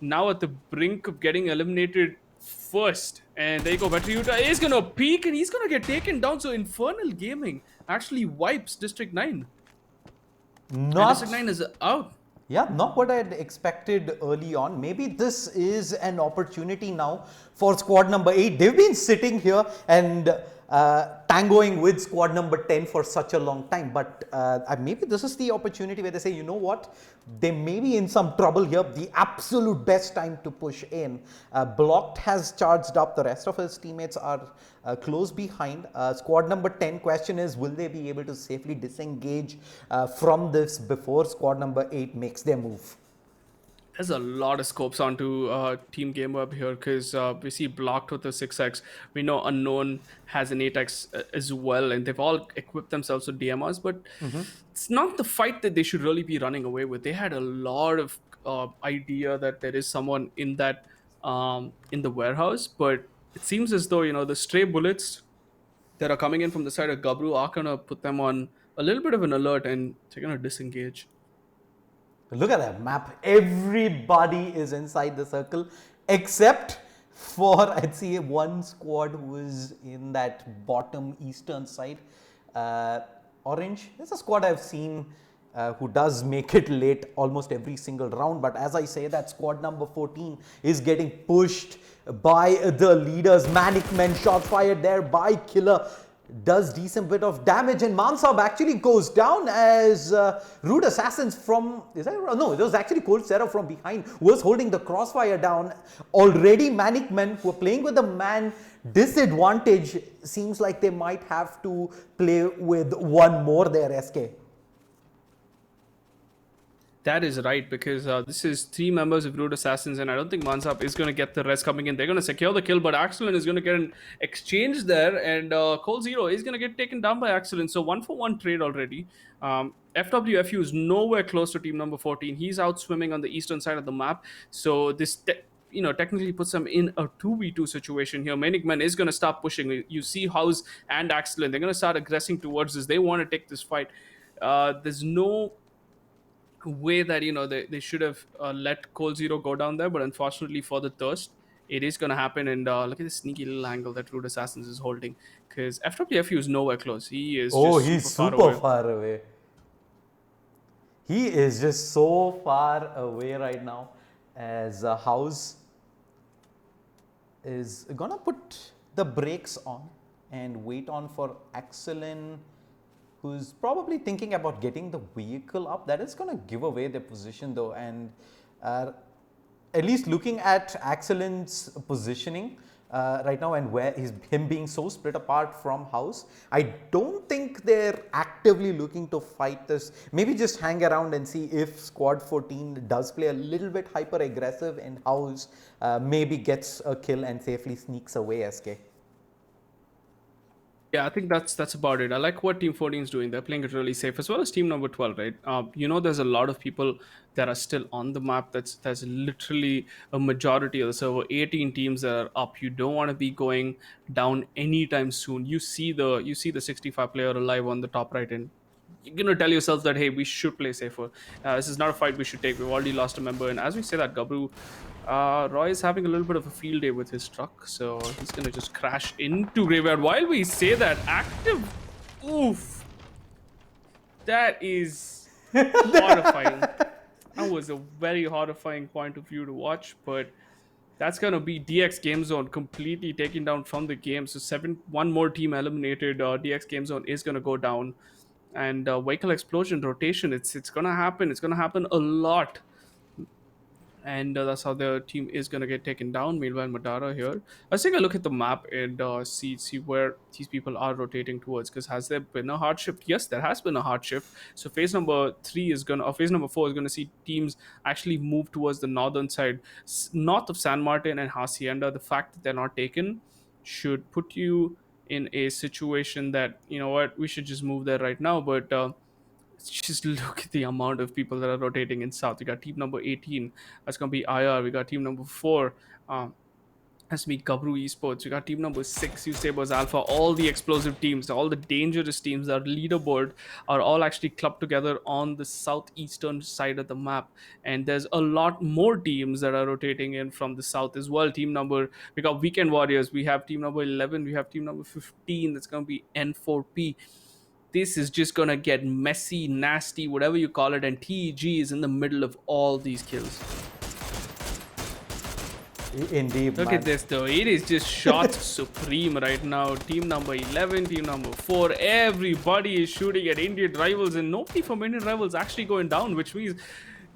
now at the brink of getting eliminated first. And there you go. Better Utah is going to peak and he's going to get taken down. So Infernal Gaming actually wipes District 9. And District Not 9 is out. Yeah, not what I had expected early on. Maybe this is an opportunity now for squad number 8. They've been sitting here and tangoing with squad number 10 for such a long time. But maybe this is the opportunity where they say, you know what, they may be in some trouble here. The absolute best time to push in. Blocked has charged up. The rest of his teammates are close behind. Squad number 10, question is, will they be able to safely disengage from this before squad number 8 makes their move? There's a lot of scopes onto Team Game Web here because we see Blocked with a 6x. We know Unknown has an 8x as well, and they've all equipped themselves with DMRs, but it's not the fight that they should really be running away with. They had a lot of idea that there is someone in that in the warehouse, but it seems as though the stray bullets that are coming in from the side of Gabru are gonna put them on a little bit of an alert, and they're gonna disengage. Look at that map. Everybody is inside the circle except for, I'd say, one squad who is in that bottom eastern side. Orange. There's a squad I've seen who does make it late almost every single round. But as I say, that squad number 14 is getting pushed by the leaders. Manic Men, shots fired there by Killer. Does decent bit of damage, and Mansab actually goes down as Rude Assassins from, no, it was actually Cold Sarah from behind was holding the crossfire down. Already Manic Men who are playing with the man disadvantage, seems like they might have to play with one more there, SK. That is right, because this is 3 members of Rude Assassins, and I don't think Mansap is going to get the rest coming in. They're going to secure the kill, but Axelin is going to get an exchange there, and Cole Zero is going to get taken down by Axelin. So 1-for-1 trade already. FWFU is nowhere close to team number 14. He's out swimming on the eastern side of the map. So this technically puts them in a 2v2 situation here. Manic Man is going to start pushing. You see House and Axelin. They're going to start aggressing towards this. They want to take this fight. There's no way that they should have let Cold Zero go down there, but unfortunately for the Thirst, it is going to happen. And look at this sneaky little angle that Root Assassins is holding, because FWFU is nowhere close. He is Oh, just he's super far super away. far away. He is just so far away right now, as House is gonna put the brakes on and wait on for Axelin, who's probably thinking about getting the vehicle up. That is gonna give away their position though, and uh, at least looking at Axelin's positioning right now and where him being so split apart from House, I don't think they're actively looking to fight this. Maybe just hang around and see if Squad 14 does play a little bit hyper aggressive and House maybe gets a kill and safely sneaks away, SK. Yeah, I think that's about it. I like what Team 14 is doing. They're playing it really safe, as well as Team number 12, right? There's a lot of people that are still on the map. That's literally a majority of the server. 18 teams that are up. You don't want to be going down anytime soon. You see the 65 player alive on the top right, and you're gonna tell yourself that, hey, we should play safer. This is not a fight we should take. We've already lost a member, and as we say that, Gabru, Roy is having a little bit of a field day with his truck, so he's gonna just crash into Graveyard. While we say that, active, oof, that is horrifying. That was a very horrifying point of view to watch, but that's gonna be DX Game Zone completely taken down from the game. So one more team eliminated. DX Game Zone is gonna go down, and vehicle explosion rotation. It's gonna happen. It's gonna happen a lot, and that's how the team is gonna get taken down. Meanwhile, Madara here. Let's take a look at the map and see where these people are rotating towards. Because has there been a hard shift? Yes, there has been a hard shift. So phase number 3 is gonna, or phase number 4 is gonna see teams actually move towards the northern side, north of San Martin and Hacienda. The fact that they're not taken should put you in a situation that, you know what, we should just move there right now. But just look at the amount of people that are rotating in South. We got team number 18. That's going to be IR. We got team number 4. Has to be Gabru Esports. We got team number 6, Sabers Alpha. All the explosive teams, all the dangerous teams, our leaderboard are all actually clubbed together on the southeastern side of the map. And there's a lot more teams that are rotating in from the south as well. We got Weekend Warriors. We have team number 11. We have team number 15. That's going to be N4P. This is just gonna get messy, nasty, whatever you call it, and TEG is in the middle of all these kills. Indeed, Look at man. this though. It is just shots supreme right now. Team number 11, team number 4, everybody is shooting at Indian rivals, and nobody from Indian rivals actually going down, which means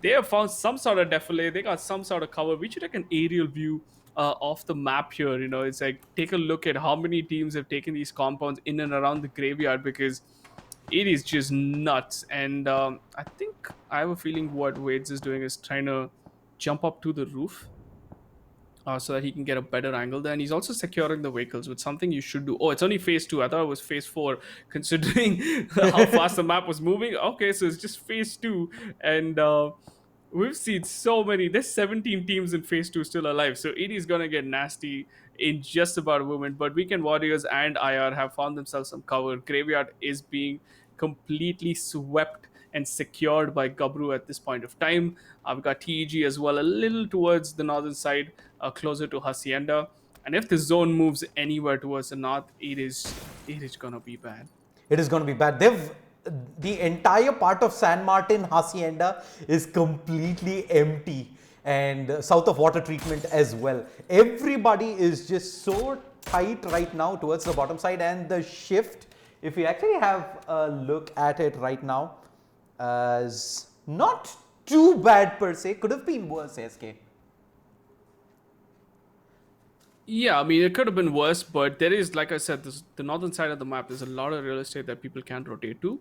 they have found some sort of defile. They got some sort of cover. We should take an aerial view of the map here. It's like, take a look at how many teams have taken these compounds in and around the graveyard, because it is just nuts. And I think I have a feeling what Wades is doing is trying to jump up to the roof so that he can get a better angle there. And he's also securing the vehicles, with something you should do. Oh, it's only phase 2. I thought it was phase 4, considering how fast the map was moving. Okay, so it's just phase 2. And we've seen so many. There's 17 teams in phase 2 still alive. So it is going to get nasty in just about a moment. But Weekend Warriors and IR have found themselves some cover. Graveyard is being completely swept and secured by Gabru at this point of time. We've got TEG as well, a little towards the northern side, closer to Hacienda. And if the zone moves anywhere towards the north, it is gonna be bad. It is going to be bad. The entire part of San Martin, Hacienda is completely empty, and south of water treatment as well. Everybody is just so tight right now towards the bottom side, and the shift, if we actually have a look at it right now, is not too bad per se. Could have been worse, SK. Yeah, I mean, it could have been worse, but there is, like I said, the northern side of the map. There's a lot of real estate that people can rotate to.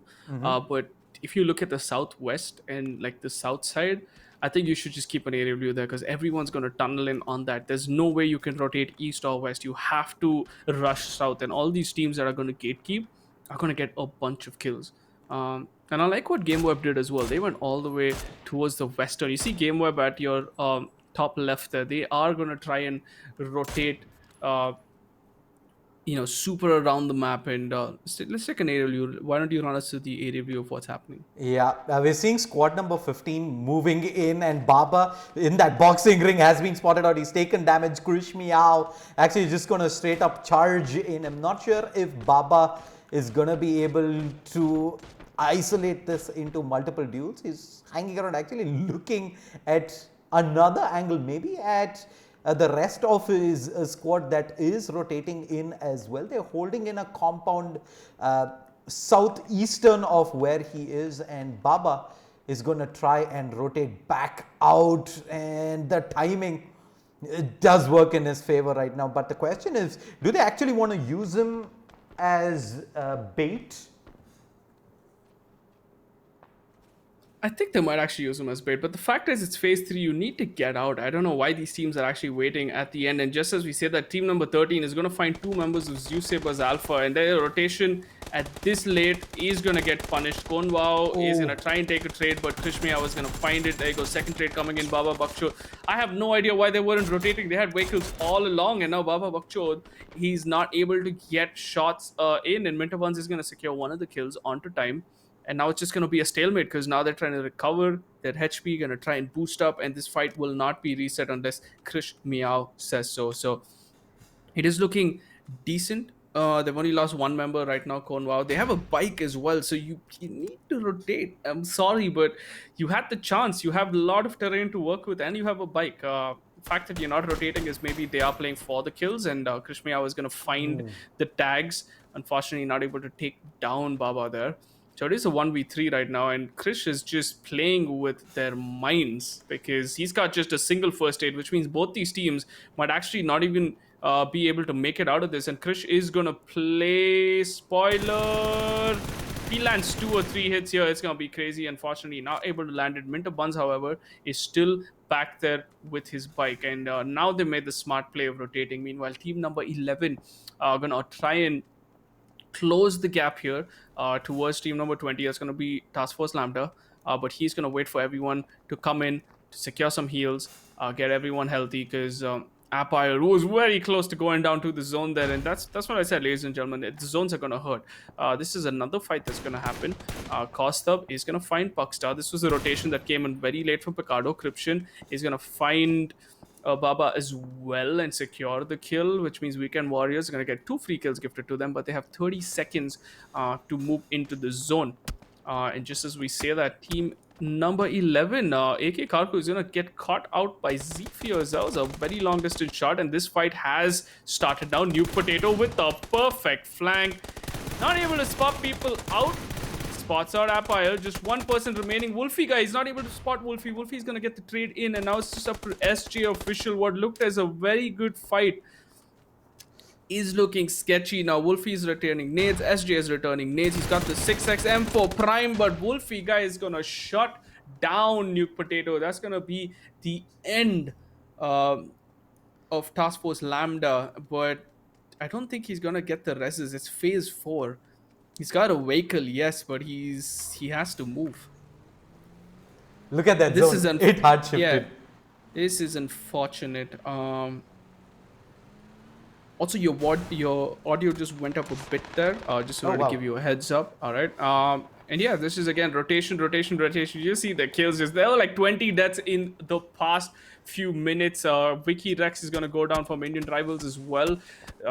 But if you look at the southwest and like the south side, I think you should just keep an aerial view there, because everyone's going to tunnel in on that. There's no way you can rotate east or west. You have to rush south, and all these teams that are going to gatekeep are going to get a bunch of kills. And I like what GameWeb did as well. They went all the way towards the western. You see GameWeb at your top left there. They are going to try and rotate super around the map. And let's take an aerial view. Why don't you run us through the aerial view of what's happening? Yeah, we're seeing squad number 15 moving in, and Baba in that boxing ring has been spotted out. He's taken damage. Krish Meow actually just going to straight up charge in. I'm not sure if Baba is going to be able to isolate this into multiple duels. He's hanging around, actually looking at another angle, maybe at the rest of his squad that is rotating in as well. They're holding in a compound southeastern of where he is, and Baba is going to try and rotate back out, and the timing, it does work in his favor right now. But the question is, do they actually want to use him as bait? I think they might actually use him as bait, but the fact is, it's phase three. You need to get out. I don't know why these teams are actually waiting at the end. And just as we say that, team number 13 is going to find two members of Zeus Saber's Alpha, and their rotation at this late is going to get punished. Konwao is going to try and take a trade, but Krishmia was going to find it. There you go, second trade coming in. Baba Bakcho. I have no idea why they weren't rotating. They had vehicles all along, and now Baba Bakcho, he's not able to get shots in, and Minterbuns is going to secure one of the kills onto time. And now it's just going to be a stalemate because now they're trying to recover their HP, going to try and boost up, and this fight will not be reset unless Krish Meow says so. So it is looking decent. They've only lost one member right now, Cornwall. They have a bike as well, so you need to rotate. I'm sorry, but you had the chance. You have a lot of terrain to work with, and you have a bike. The fact that you're not rotating is maybe they are playing for the kills, and Krish Meow is going to find the tags. Unfortunately, not able to take down Baba there. So it is a 1v3 right now, and Krish is just playing with their minds because he's got just a single first aid, which means both these teams might actually not even be able to make it out of this. And Krish is going to play spoiler. He lands 2 or 3 hits here. It's going to be crazy. Unfortunately, not able to land it. Minter Buns, however, is still back there with his bike. And now they made the smart play of rotating. Meanwhile, team number 11 are going to try and close the gap here towards team number 20. It's going to be Task Force Lambda, but he's going to wait for everyone to come in to secure some heals, get everyone healthy, because Apire was very close to going down to the zone there, and that's what I said, ladies and gentlemen. The zones are going to hurt. This is another fight that's going to happen. Kostab is going to find Puckstar. This was a rotation that came in very late from Picardo. Cryption is going to find Baba as well and secure the kill, which means Weekend Warriors are going to get 2 free kills gifted to them, but they have 30 seconds to move into the zone. And just as we say that, team number 11, AK Karku, is going to get caught out by Zephyrs. That was a very long distance shot, and this fight has started now. Nuke Potato with a perfect flank. Not able to spot people out. Spots out Apire. Just one person remaining. Wolfie guy is not able to spot Wolfie. Wolfie's going to get the trade in, and now it's just up to SJ official. What looked as a very good fight is looking sketchy now. Wolfie is returning nades. SJ is returning nades. He's got the 6x M4 Prime, but Wolfie guy is going to shut down Nuke Potato. That's going to be the end of Task Force Lambda, but I don't think he's going to get the reses. It's phase 4. He's got a vehicle, yes, but he has to move. Look at that zone. It hard shifted. Yeah, this is unfortunate. Also, your audio just went up a bit there. Just wanted to give you a heads up. All right. And yeah, this is again rotation. You see the kills. There were like 20 deaths in the past few minutes. Vicky Rex is going to go down from Indian Rivals as well.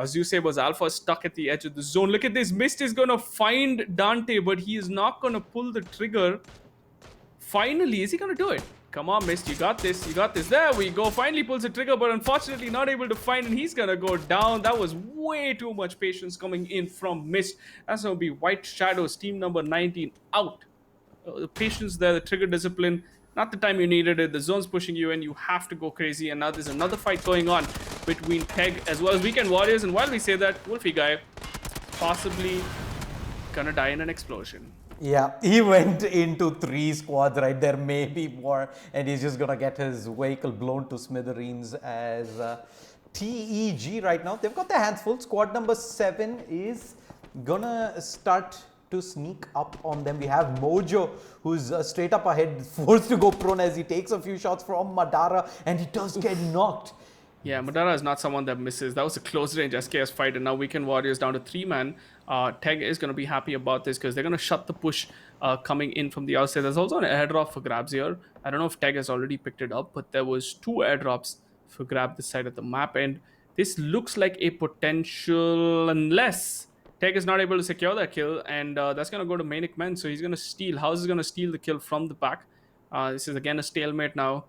Zeus Saber's Alpha is stuck at the edge of the zone. Look at this. Mist is going to find Dante, but he is not going to pull the trigger. Finally, is he going to do it? Come on, Mist, you got this. There we go. Finally pulls the trigger, but unfortunately not able to find, and he's going to go down. That was way too much patience coming in from Mist. That's going to be White Shadows, team number 19, out. The patience there, the trigger discipline, not the time you needed it. The zone's pushing you in. You have to go crazy, and now there's another fight going on between Peg as well as Weekend Warriors, and while we say that, Wolfie guy possibly going to die in an explosion. Yeah, he went into 3 squads right there, maybe more, and he's just going to get his vehicle blown to smithereens as TEG right now. They've got their hands full. Squad number 7 is going to start to sneak up on them. We have Mojo, who's straight up ahead, forced to go prone as he takes a few shots from Madara, and he does get knocked. Yeah, Madara is not someone that misses. That was a close range SKS fight, and now Weekend Warriors down to 3 man. Teg is going to be happy about this because they're going to shut the push coming in from the outside. There's also an airdrop for grabs here. I don't know if Teg has already picked it up, but there was two airdrops for grab this side of the map, and this looks like a potential unless Teg is not able to secure that kill, and that's going to go to Manic Man. So he's going to steal. House is going to steal the kill from the back. This is again a stalemate now.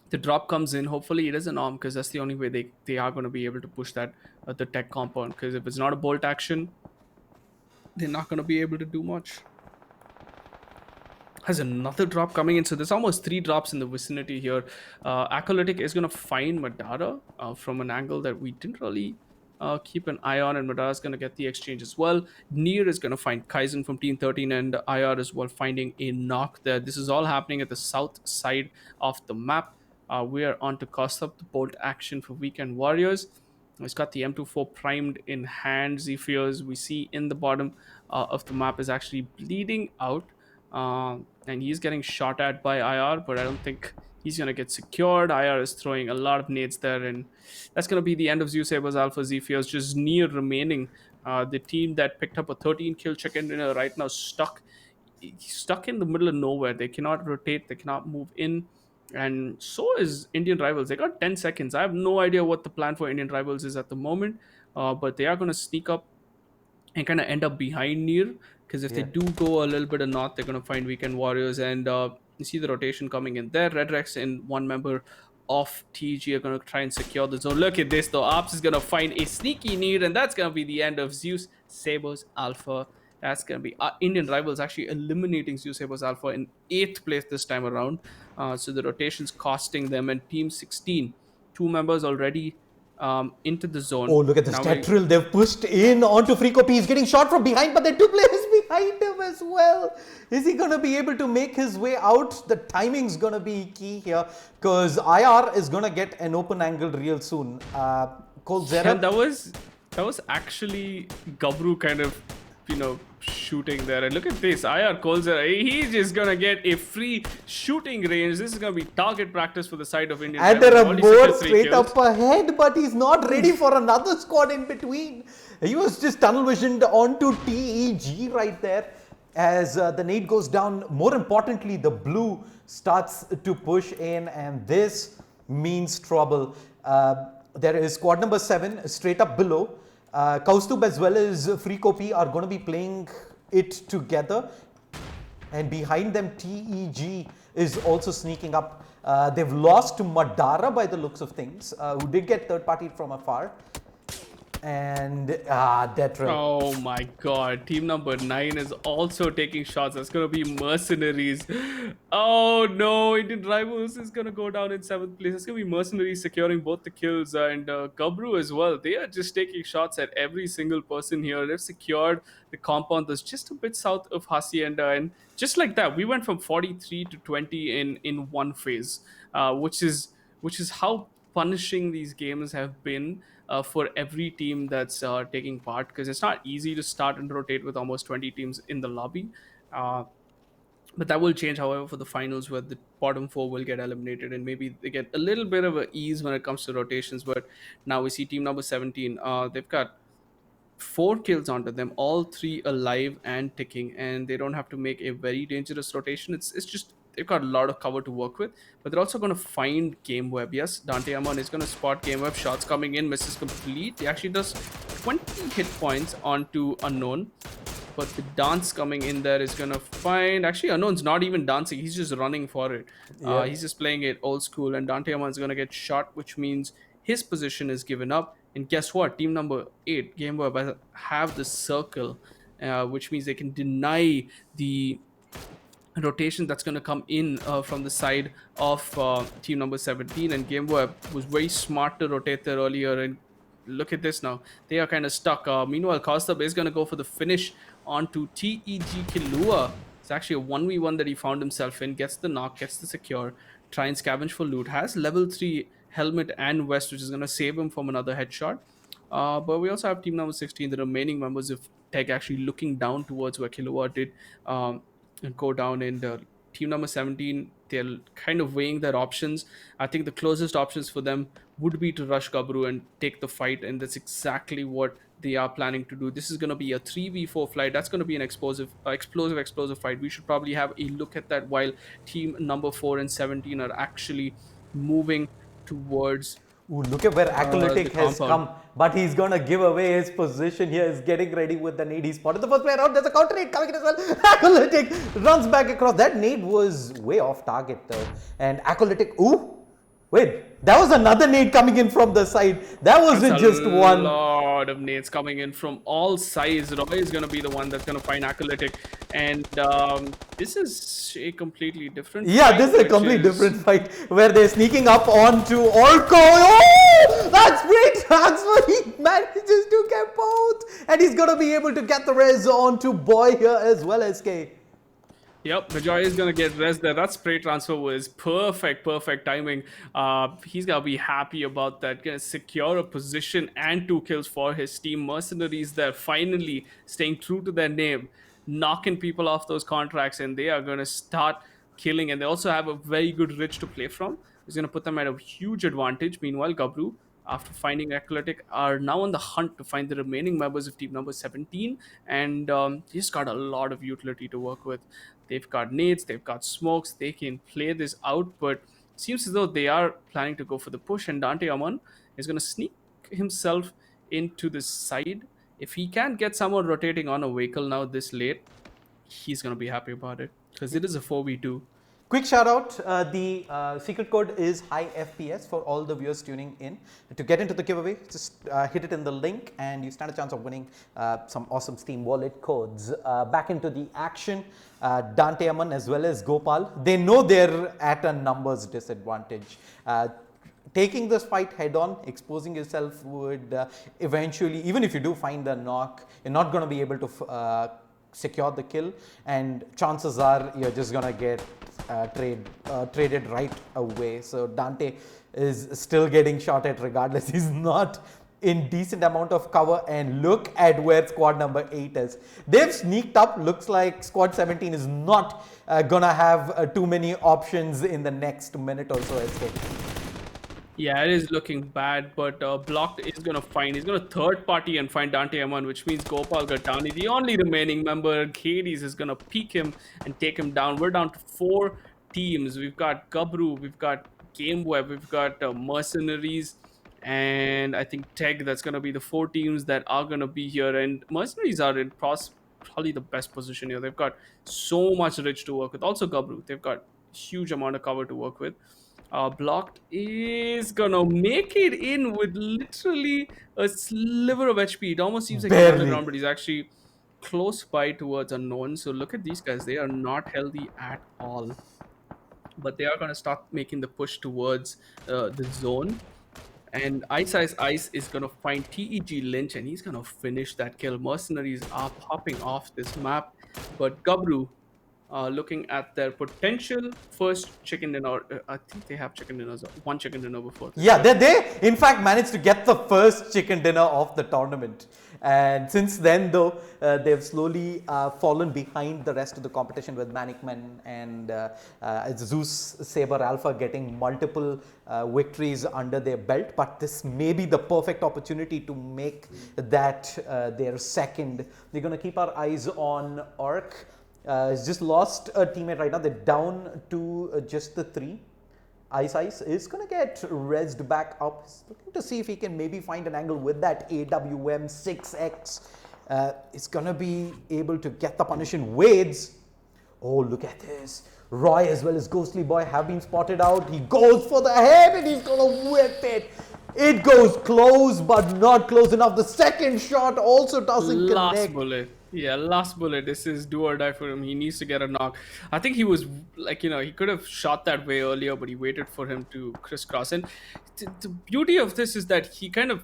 The drop comes in. Hopefully, it is an arm because that's the only way they are going to be able to push that the tech compound. Because if it's not a bolt action, they're not going to be able to do much. Has another drop coming in. So there's almost three drops in the vicinity here. Acolytic is going to find Madara from an angle that we didn't really keep an eye on, and Madara is going to get the exchange as well. Near is going to find Kaizen from Team 13, and IR as well finding a knock there. This is all happening at the south side of the map. We are on to cost up the bolt action for Weekend Warriors. It's got the M24 primed in hand. Zephyrs we see in the bottom of the map is actually bleeding out, and he's getting shot at by IR, but I don't think he's going to get secured. IR is throwing a lot of nades there, and that's going to be the end of Zeus Sabers Alpha Zephyrs, just near remaining. The team that picked up a 13 kill chicken dinner right now stuck in the middle of nowhere. They cannot rotate, they cannot move in, and so is Indian Rivals. They got 10 seconds. I have no idea what the plan for Indian Rivals is at the moment, but they are going to sneak up and kind of end up behind Near, because if they Yeah. do go a little bit of north, they're going to find Weekend Warriors, and you see the rotation coming in there. Red Rex and one member of TG are going to try and secure the zone. Look at this though. Ops is going to find a sneaky Near, and that's going to be the end of Zeus Sabers Alpha. That's going to be Indian Rivals actually eliminating Zeus Sabers Alpha in 8th place this time around. So the rotation's costing them, and Team 16, two members already into the Oh, zone. look at this Now we Tetril. They've pushed in onto Frico P. He's getting shot from behind, but there are two players behind him as well. Is he going to be able to make his way out? The timing's going to be key here because IR is going to get an open angle real soon. Yeah, Colzera. that was actually Gabru kind of shooting there. And look at this, IR Kolzer. He's just gonna get a free shooting range. This is gonna be target practice for the side of Indian And there Rivals. They've are already more secured three straight kills. up ahead, but he's not ready for another squad in between. He was just tunnel visioned onto TEG right there as the nade goes down. More importantly, the blue starts to push in, and this means trouble. There is squad number 7 straight up below. Kaustub as well as Freekopi are going to be playing it together, and behind them TEG is also sneaking up. They've lost to Madara by the looks of things, who did get third party from afar, and Detril. Oh my god, team number 9 is also taking shots. That's gonna be Mercenaries. Oh no, Indian Rivals is gonna go down in 7th place. It's gonna be Mercenaries securing both the kills, and Gabru as well. They are just taking shots at every single person here. They've secured the compound that's just a bit south of Hacienda, and just like that, we went from 43 to 20 in one phase, which is how punishing these games have been for every team that's taking part, because it's not easy to start and rotate with almost 20 teams in the lobby. Uh, but that will change, however, for the finals, where the bottom four will get eliminated, and maybe they get a little bit of a ease when it comes to rotations. But now we see team number 17. They've got 4 kills onto them, all three alive and ticking, and they don't have to make a very dangerous rotation. It's just they've got a lot of cover to work with, but they're also going to find Game Web. Yes, Dante Amon is going to spot Game Web. Shots coming in, misses complete. He actually does 20 hit points onto Unknown, but the dance coming in there is gonna find, actually Unknown's not even dancing, he's just running for it. Yeah. He's just playing it old school, and Dante Amon's gonna get shot, which means his position is given up. And guess what, team number 8 Game Boy have the circle, which means they can deny the rotation that's going to come in from the side of team number 17. And Game Boy was very smart to rotate there earlier, and look at this now, they are kind of stuck. Meanwhile, Kostab is going to go for the finish onto TEG Kilua. It's actually a 1v1 that he found himself in, gets the knock, gets the secure, try and scavenge for loot, has level 3 helmet and vest, which is going to save him from another headshot. But we also have team number 16, the remaining members of Tech, actually looking down towards where Kilua did, and go down, and team number 17, they're kind of weighing their options. I think the closest options for them would be to rush Gabru and take the fight, and that's exactly what they are planning to do. This is going to be a 3v4 fight. That's going to be an explosive fight. We should probably have a look at that while team number 4 and 17 are actually moving towards Ooh, look at where the Acolytic has compound. come, but he's gonna give away his position here. He's getting ready with the nade. He spotted the first player out. There's a counter nade coming in as well. Acolytic runs back across. That nade was way off target though. And Acolytic, ooh, wait, that was another nade coming in from the side. That That's wasn't a just one. lot of nades coming in from all sides. Roy is going to be the one that's going to find Acolytic. And this is a completely different Yeah, fight, this is a which complete is. different fight where they're sneaking up onto Orko. Oh, that's great transfer. He manages to get both. And he's going to be able to get the res onto Boy here as well as K. Yep, Vijay is gonna get rest there. That spray transfer was perfect timing. He's gonna be happy about that. Gonna secure a position and 2 kills for his team. Mercenaries, they're finally staying true to their name, knocking people off those contracts, and they are gonna start killing. And they also have a very good ridge to play from. It's gonna put them at a huge advantage. Meanwhile, Gabru, after finding Athletic, are now on the hunt to find the remaining members of team number 17, and he's got a lot of utility to work with. They've got nades, they've got smokes, they can play this out, but seems as though they are planning to go for the push, and Dante Aman is going to sneak himself into the side. If he can get someone rotating on a vehicle now this late, he's going to be happy about it because it is a 4v2. Quick shout out, the secret code is high FPS for all the viewers tuning in. To get into the giveaway, just hit it in the link and you stand a chance of winning some awesome Steam wallet codes. Back into the action, Dante Aman as well as Gopal, they know they're at a numbers disadvantage. Taking this fight head on, exposing yourself would eventually, even if you do find the knock, you're not going to be able to secure the kill, and chances are you're just gonna get traded right away. So Dante is still getting shot at regardless. He's not in decent amount of cover, and look at where squad number 8 is. They've sneaked up. Looks like squad 17 is not gonna have too many options in the next minute or so. SK. Yeah, it is looking bad, but Blocked is going to find. He's going to third party and find Dante Aman, which means Gopal Gatani, the only remaining member, Hades, is going to peek him and take him down. We're down to 4 teams. We've got Gabru, we've got GameWeb, we've got Mercenaries, and I think Tech. That's going to be the 4 teams that are going to be here. And Mercenaries are in probably the best position here. They've got so much rich to work with. Also, Gabru, they've got huge amount of cover to work with. Blocked is gonna make it in with literally a sliver of HP. It almost seems like he's Barely. underground, but he's actually close by towards unknown. So look at these guys; they are not healthy at all. But they are gonna start making the push towards the zone. And Ice is gonna find TEG Lynch, and he's gonna finish that kill. Mercenaries are popping off this map, but Gabru, looking at their potential first chicken dinner. I think they have chicken dinners, one chicken dinner before this. Yeah, they in fact managed to get the first chicken dinner of the tournament. And since then, though, they've slowly fallen behind the rest of the competition with Manic Men and Zeus Saber Alpha getting multiple victories under their belt. But this may be the perfect opportunity to make that their second. We're going to keep our eyes on Orc. He's just lost a teammate right now. They're down to just the 3. Ice is going to get rezzed back up. He's looking to see if he can maybe find an angle with that AWM 6X. He's going to be able to get the punish in Wades. Oh, look at this. Roy as well as Ghostly Boy have been spotted out. He goes for the head and he's going to whip it. It goes close, but not close enough. The second shot also doesn't Last connect. bullet. Yeah, last bullet. This is do or die for him. He needs to get a knock. I think he was like, he could have shot that way earlier, but he waited for him to crisscross. And the beauty of this is that he kind of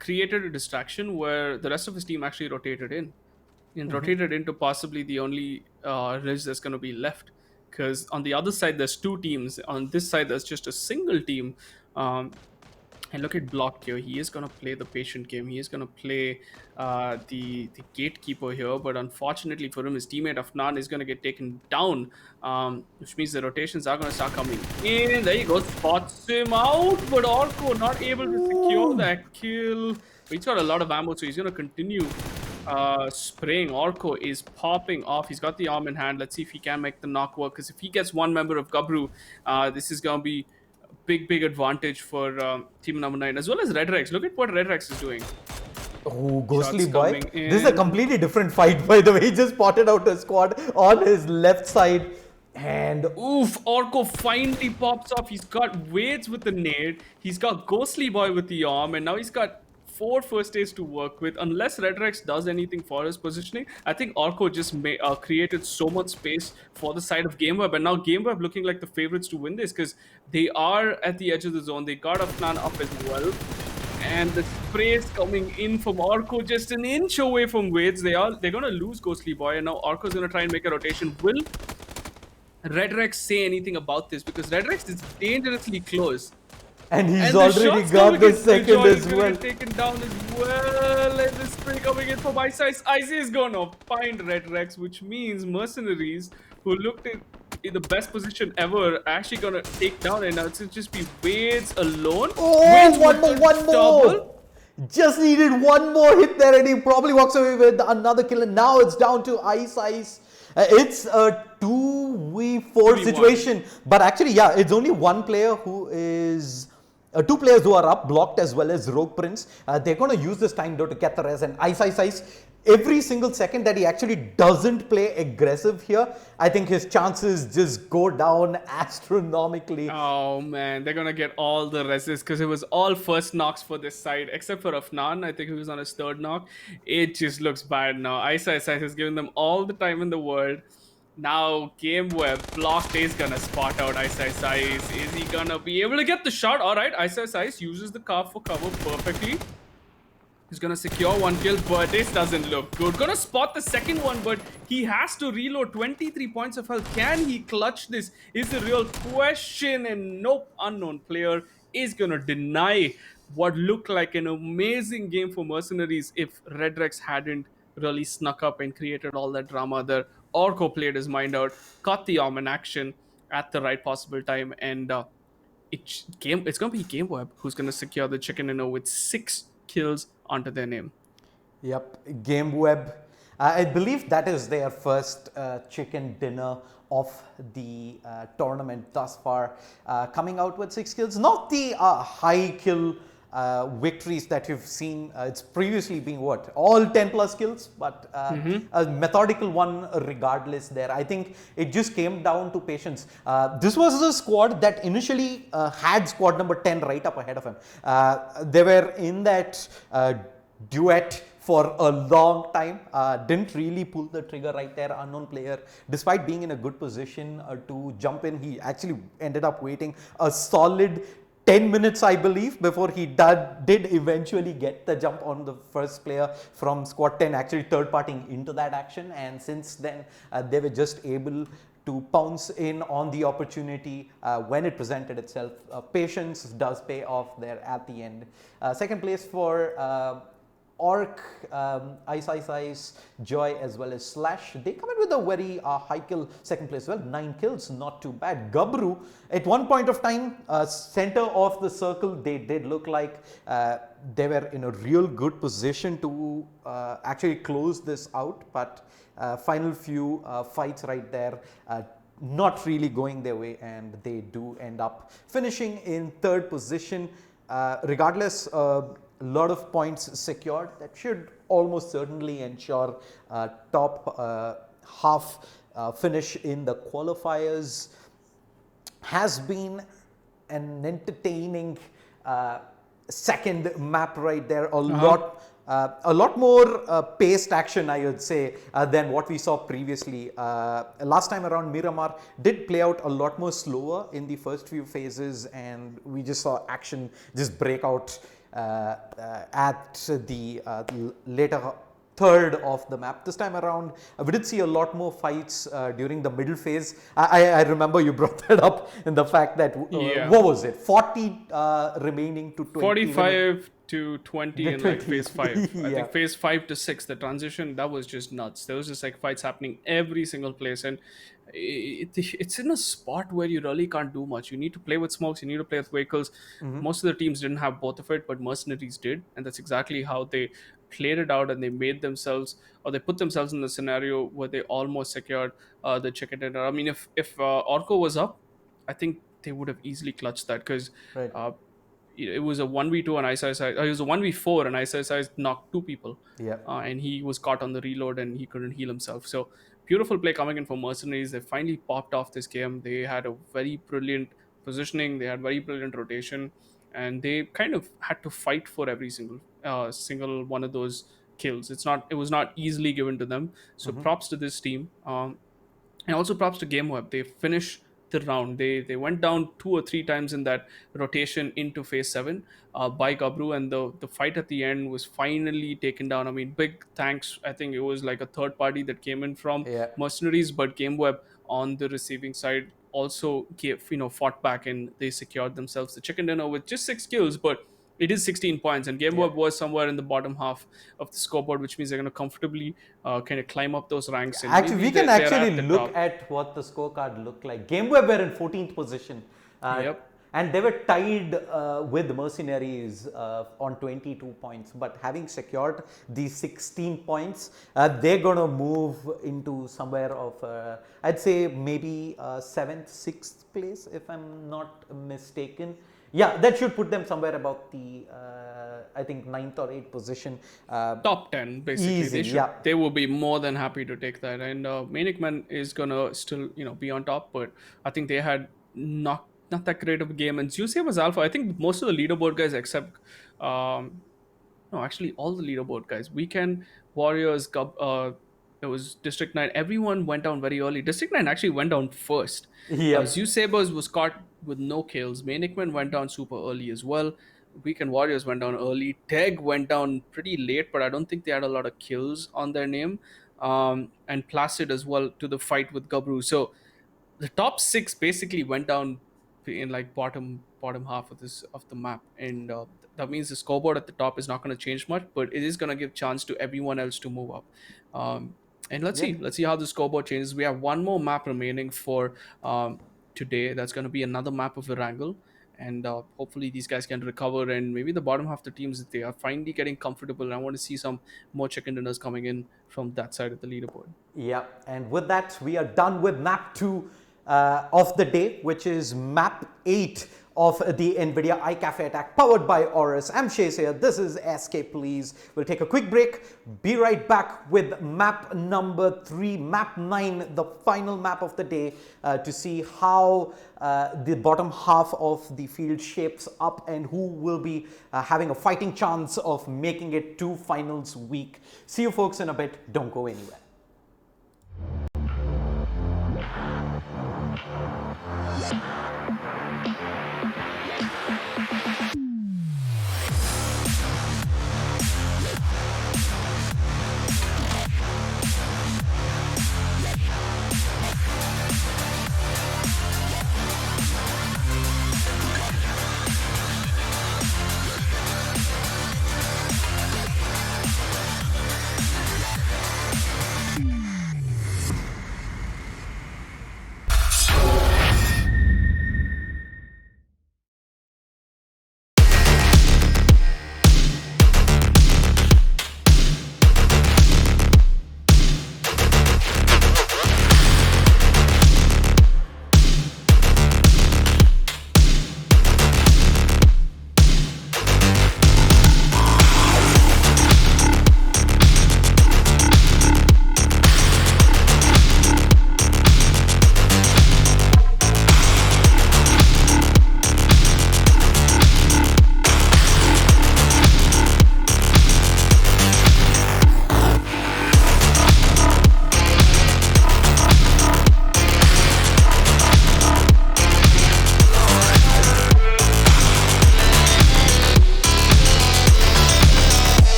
created a distraction where the rest of his team actually rotated in and rotated into possibly the only ridge that's going to be left. Because on the other side, there's 2 teams. On this side, there's just a single team. Um, And look at Block here. He is going to play the patient game. He is going to play the gatekeeper here. But unfortunately for him, his teammate Afnan is going to get taken down, which means the rotations are going to start coming in. There you go. Spots him out. But Orko not able to secure Ooh. that kill. But he's got a lot of ammo, so he's going to continue spraying. Orko is popping off. He's got the arm in hand. Let's see if he can make the knock work. Because if he gets one member of Gabru, this is going to be big advantage for team number 9 as well as Red Rex. Look at what Red Rex is doing. Oh, Ghostly Shots Boy. coming This is a in. completely different fight, by the way. He just spotted out a squad on his left side. And Oof, Orko finally pops off. He's got Wades with the nade. He's got Ghostly Boy with the arm. And now he's got 4 first aids to work with. Unless Red Rex does anything for his positioning, I think Orko just created so much space for the side of GameWeb. And now GameWeb looking like the favorites to win this because they are at the edge of the zone. They got Afnan up as well. And the sprays coming in from Orko just an inch away from Wades. They're gonna lose Ghostly Boy, and now Orko's gonna try and make a rotation. Will Red Rex say anything about this? Because Red Rex is dangerously close. he's And the already shot's got coming the in. second Killjoy is as gonna well. get taken down as well. And the spray coming in from Ice Ice. Ice is gonna find Red Rex, which means Mercenaries, who looked in the best position ever, are actually gonna take down. And now it's just be Wades alone. Oh, Wades with the one double. more. Just needed one more hit there, and he probably walks away with another kill. And now it's down to Ice Ice. It's a 2v4 2v1. situation, but actually, yeah, it's only one player who is. Two players who are up, blocked as well as Rogue Prince. They're going to use this time though to get the res and Ice. Every single second that he actually doesn't play aggressive here, I think his chances just go down astronomically. Oh man, they're gonna get all the reses because it was all first knocks for this side, except for Afnan. I think he was on his third knock. It just looks bad now. Ice has given them all the time in the world. Now GameWeb Blocked is gonna spot out Ice. Is he gonna be able to get the shot? Alright, Ice uses the car for cover perfectly. He's gonna secure one kill, but this doesn't look good. Gonna spot the second one, but he has to reload. 23 points of health. Can he clutch this? Is the real question. And nope, unknown player is gonna deny what looked like an amazing game for Mercenaries if Red Rex hadn't really snuck up and created all that drama there. Orko played his mind out, caught the arm in action at the right possible time, and it's gonna be GameWeb who's gonna secure the chicken dinner with 6 kills onto their name. Yep, Game Web. I believe that is their first chicken dinner of the tournament thus far, coming out with 6 kills. Not the high kill victories that you've seen. It's previously been what, all 10 plus kills, but a methodical one regardless there. I think it just came down to patience. This was a squad that initially had squad number 10 right up ahead of him. They were in that duet for a long time. Didn't really pull the trigger right there. Unknown player, despite being in a good position to jump in, he actually ended up waiting a solid 10 minutes, I believe, before he did eventually get the jump on the first player from squad 10, actually third partying into that action. And since then, they were just able to pounce in on the opportunity when it presented itself. Patience does pay off there at the end. Second place for Orc, Ice, Joy as well as Slash. They come in with a very high kill second place. Well, 9 kills, not too bad. Gabru, at one point of time, center of the circle, they did look like they were in a real good position to actually close this out. But final few fights right there, not really going their way, and they do end up finishing in third position. Regardless, lot of points secured that should almost certainly ensure top half finish in the qualifiers. Has been an entertaining second map right there. A lot more paced action, I would say, than what we saw previously. Last time around, Miramar did play out a lot more slower in the first few phases, and we just saw action just break out at the later third of the map. This time around, we did see a lot more fights during the middle phase. I remember you brought that up in the fact that, Yeah. what was it, 40 remaining to 20 remaining. 45 to 20 The in like 20, phase 5. I yeah, think phase 5 to 6, the transition, that was just nuts. There was just like fights happening every single place. And it's in a spot where you really can't do much. You need to play with smokes, you need to play with vehicles. Most of the teams didn't have both of it, but Mercenaries did. And that's exactly how they played it out, and they made themselves, or they put themselves in the scenario where they almost secured the chicken dinner. I mean, if Orko was up, I think they would have easily clutched that, because right, uh, it was a 1v2 and it was a 1v4 and ISIS knocked two people, yeah, and he was caught on the reload and he couldn't heal himself. So beautiful play coming in for Mercenaries. They finally popped off this game. They had a very brilliant positioning, they had very brilliant rotation, and they kind of had to fight for every single one of those kills. It was not easily given to them. So props to this team. And also props to GameWeb. They finished the round. They went down two or three times in that rotation into phase 7 by Gabru, and the fight at the end was finally taken down. I mean, big thanks. I think it was like a third party that came in from yeah, Mercenaries, but GameWeb on the receiving side also fought back, and they secured themselves the chicken dinner with just 6 kills, but it is 16 points, and yeah. GameWeb was somewhere in the bottom half of the scoreboard, which means they're going to comfortably kind of climb up those ranks, and Actually, maybe we can they're actually at the look top. at what the scorecard looked like. GameWeb were in 14th position, Yep. and they were tied with Mercenaries on 22 points. But having secured these 16 points, they're going to move into somewhere of, I'd say maybe 7th, 6th place, if I'm not mistaken. Yeah, that should put them somewhere about the, I think, 9th or 8th position. Top 10 basically. Easy, yeah. They will be more than happy to take that, and Manikman is gonna still be on top, but I think they had not that great of a game, and Juicy was alpha. I think most of the leaderboard guys except um no, actually, all the leaderboard guys. Weekend Warriors, there was District 9. Everyone went down very early. District 9 actually went down first. Yep. Zeus Sabers was caught with no kills. Manikman went down super early as well. Weekend Warriors went down early. Teg went down pretty late, but I don't think they had a lot of kills on their name. And Placid as well to the fight with Gabru. So the top 6 basically went down in like bottom half of the map, and that means the scoreboard at the top is not going to change much, but it is going to give chance to everyone else to move up. And Yep. let's see how the scoreboard changes. We have one more map remaining for today. That's going to be another map of Erangel, and hopefully these guys can recover, and maybe the bottom half of the teams, they are finally getting comfortable, and I want to see some more chicken dinners coming in from that side of the leaderboard. Yeah, and with that, we are done with map 2 of the day, which is map 8 of the NVIDIA iCafe attack powered by Aorus. I'm Shays here. This is Escape Please. We'll take a quick break. Be right back with map number 3, map 9, the final map of the day, to see how the bottom half of the field shapes up and who will be having a fighting chance of making it to finals week. See you folks in a bit. Don't go anywhere.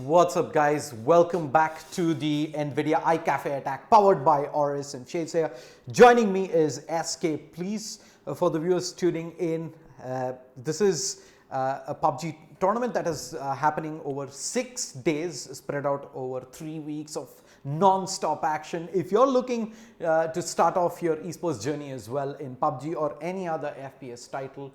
What's up, guys? Welcome back to the NVIDIA iCafe attack powered by Aorus and Shades here. Joining me is SK. Please, for the viewers tuning in, this is a PUBG tournament that is happening over 6 days, spread out over 3 weeks of non-stop action. If you're looking to start off your esports journey as well in PUBG or any other FPS title,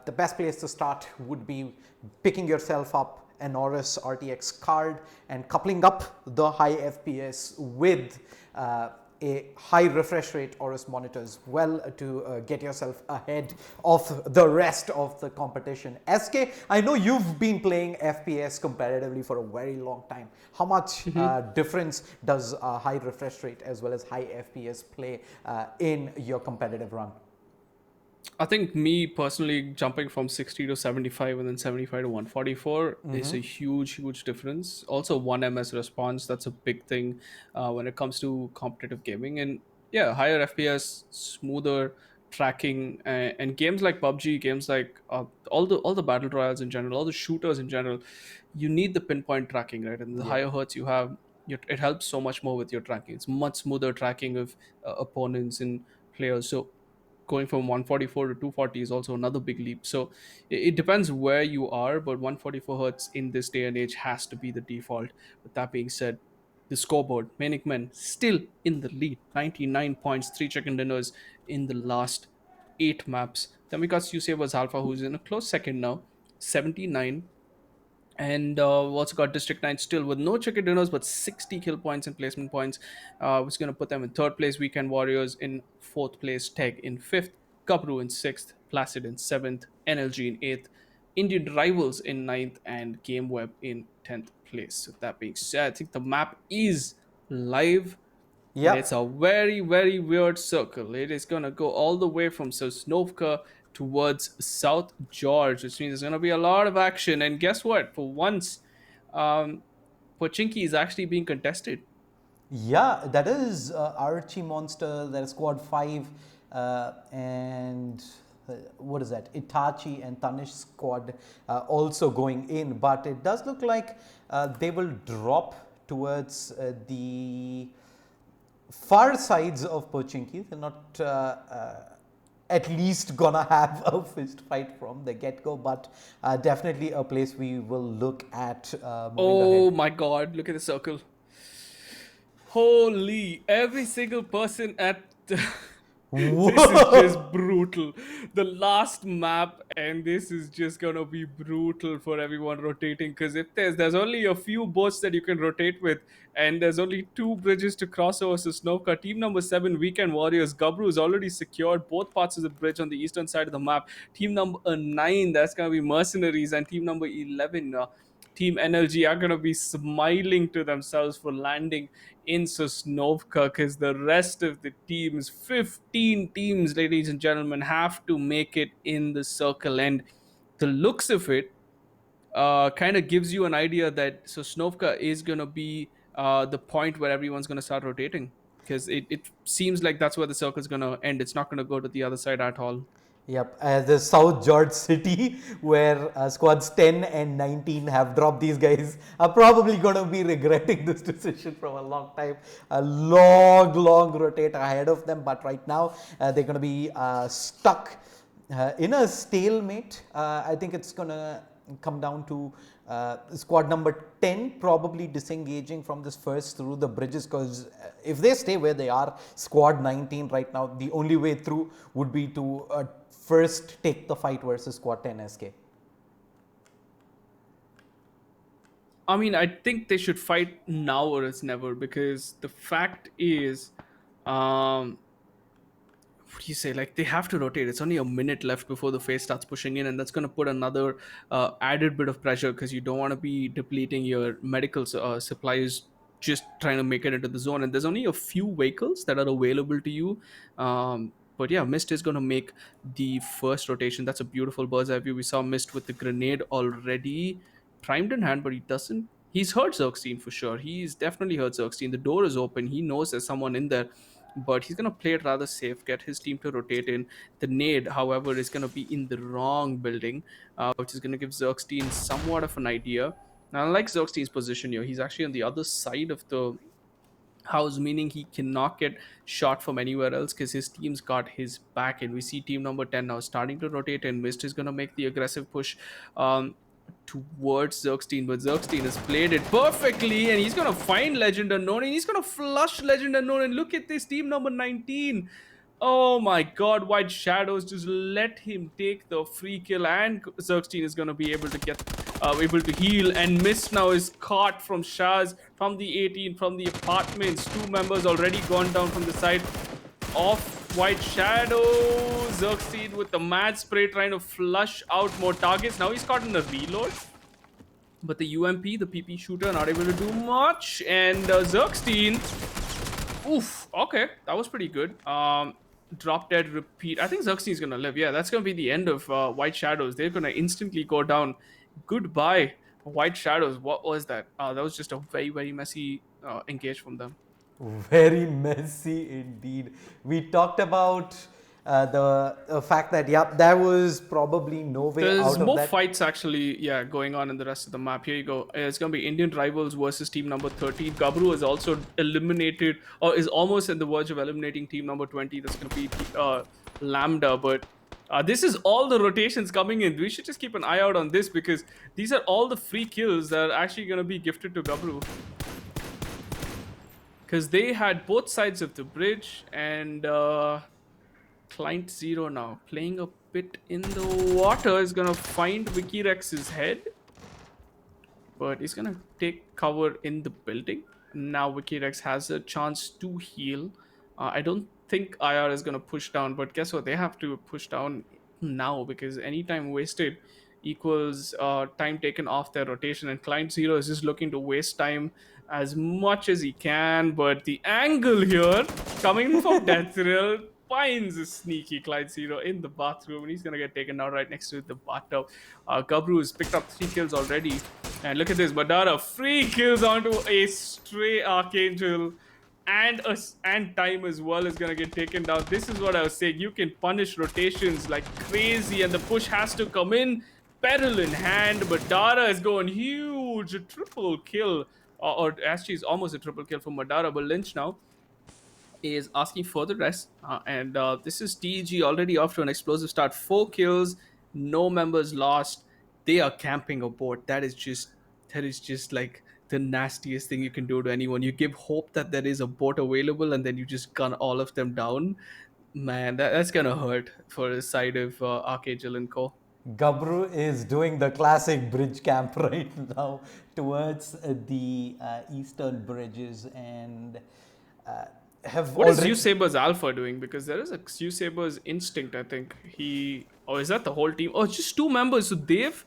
the best place to start would be picking yourself up an Aorus RTX card and coupling up the high FPS with a high refresh rate Aorus monitor as well to get yourself ahead of the rest of the competition. SK, I know you've been playing FPS competitively for a very long time. How much difference does high refresh rate as well as high FPS play in your competitive run? I think me personally jumping from 60 to 75 and then 75 to 144 is a huge difference. Also, 1 ms response, that's a big thing when it comes to competitive gaming. And yeah, higher FPS, smoother tracking, and games like PUBG, games like all the battle royals in general, all the shooters in general, you need the pinpoint tracking, right? And the Yep. higher hertz you have, it helps so much more with your tracking. It's much smoother tracking of opponents and players. So going from 144 to 240 is also another big leap. So it depends where you are, but 144 hertz in this day and age has to be the default. With that being said, the scoreboard, Manic Men still in the lead, 99 points, 3 chicken dinners in the last 8 maps. Then we got Susevas Alpha, who's in a close second now, 79. And we've also got District 9 still with no chicken dinners but 60 kill points and placement points, which is going to put them in third place. Weekend Warriors in fourth place, Teg in fifth, Kabru in sixth, Placid in seventh, NLG in eighth, Indian Rivals in ninth, and GameWeb in 10th place. So that being said, I think the map is live, and it's Yep. a very weird circle. It is gonna go all the way from Sosnovka towards South George, which means there's gonna be a lot of action. And guess what? For once, um, Pochinki is actually being contested. Yeah, that is Archie Monster, that is Squad 5, and what is that? Itachi and Tanish Squad also going in, but it does look like they will drop towards the far sides of Pochinki. They're not at least gonna have a fist fight from the get-go, but definitely a place we will look at moving Oh ahead. my god, look at the circle. Holy, every single person at this is just brutal. The last map, and this is just gonna be brutal for everyone rotating. Because if there's only a few boats that you can rotate with, and there's only two bridges to cross over Sosnovka. Team number 7, Weekend Warriors, Gabru has already secured both parts of the bridge on the eastern side of the map. Team number 9, that's gonna be Mercenaries, and team number 11. Team NLG are going to be smiling to themselves for landing in Sosnovka, because the rest of the teams, 15 teams, ladies and gentlemen, have to make it in the circle. And the looks of it kind of gives you an idea that Sosnovka is going to be the point where everyone's going to start rotating, because it seems like that's where the circle is going to end. It's not going to go to the other side at all. Yep, the South George City, where squads 10 and 19 have dropped these guys, are probably going to be regretting this decision from a long time. A long rotate ahead of them, but right now they're going to be stuck in a stalemate. I think it's going to come down to squad number 10 probably disengaging from this first through the bridges, because if they stay where they are, squad 19 right now, the only way through would be to first take the fight versus squad 10 SK. I mean, I think they should fight now or it's never, because the fact is, um, what do you say, like they have to rotate. It's only a minute left before the phase starts pushing in, and that's going to put another added bit of pressure, because you don't want to be depleting your medical supplies just trying to make it into the zone. And there's only a few vehicles that are available to you. But yeah, Mist is going to make the first rotation. That's a beautiful bird's eye view. We saw Mist with the grenade already primed in hand, but he doesn't. He's heard Zergstein for sure. He's definitely heard Zergstein. The door is open. He knows there's someone in there, but he's going to play it rather safe, get his team to rotate in. The nade, however, is going to be in the wrong building, which is going to give Zergstein somewhat of an idea. Now, I like Xerxes' position here. He's actually on the other side of the house, meaning he cannot get shot from anywhere else because his team's got his back. And we see team number 10 now starting to rotate, and Mist is going to make the aggressive push um, towards Zergstein. But Zergstein has played it perfectly, and he's going to find Legend Unknown, and he's going to flush Legend Unknown. And look at this team number 19. Oh my god, White Shadows just let him take the free kill, and Zergstein is going to be able to heal. And Mist now is caught from Shaz, from the 18, from the apartments. Two members already gone down from the side of White Shadows. Zergstein with the mad spray trying to flush out more targets. Now he's caught in a reload. But the UMP, the PP shooter, not able to do much. And Zergstein, oof, okay, that was pretty good. Drop dead, repeat. I think Xerxes gonna live. Yeah, that's gonna be the end of White Shadows. They're gonna instantly go down. Goodbye, White Shadows. What was that? That was just a very, very messy engage from them. Very messy indeed. We talked about the fact that, yep, there was probably no way There's out of more that. fights actually, yeah, going on in the rest of the map. Here you go. It's gonna be Indian rivals versus team number 13. Gabru is also eliminated, or is almost in the verge of eliminating team number 20. That's gonna be Lambda. But this is all the rotations coming in. We should just keep an eye out on this because these are all the free kills that are actually gonna be gifted to Gabru. Because they had both sides of the bridge, and Client Zero now playing a bit in the water is gonna find Wikirex's head, but he's gonna take cover in the building. Now Wikirex has a chance to heal. I don't think IR is gonna push down, but guess what? They have to push down now because any time wasted equals time taken off their rotation. And Client Zero is just looking to waste time as much as he can. But the angle here coming from Death Thrill finds a sneaky Client Zero in the bathroom, and he's gonna get taken out right next to the bathtub. Gabru has picked up 3 kills already. And look at this, Madara free kills onto a stray Archangel, and time as well is gonna get taken down. This is what I was saying. You can punish rotations like crazy, and the push has to come in, pedal in hand. Madara is going huge, a triple kill, or actually, it's almost a triple kill for Madara. But Lynch now is asking for the rest. And this is TG already off to an explosive start. 4 kills, no members lost. They are camping a board. That is just like the nastiest thing you can do to anyone. You give hope that there is a boat available, and then you just gun all of them down. Man, that's gonna hurt for the side of Archangel and Co. Gabru is doing the classic bridge camp right now towards the eastern bridges, and uh, have What is already. Saber's Alpha doing? Because there is a Saber's Instinct, I think. Or is that the whole team? Oh, it's just 2 members. So they've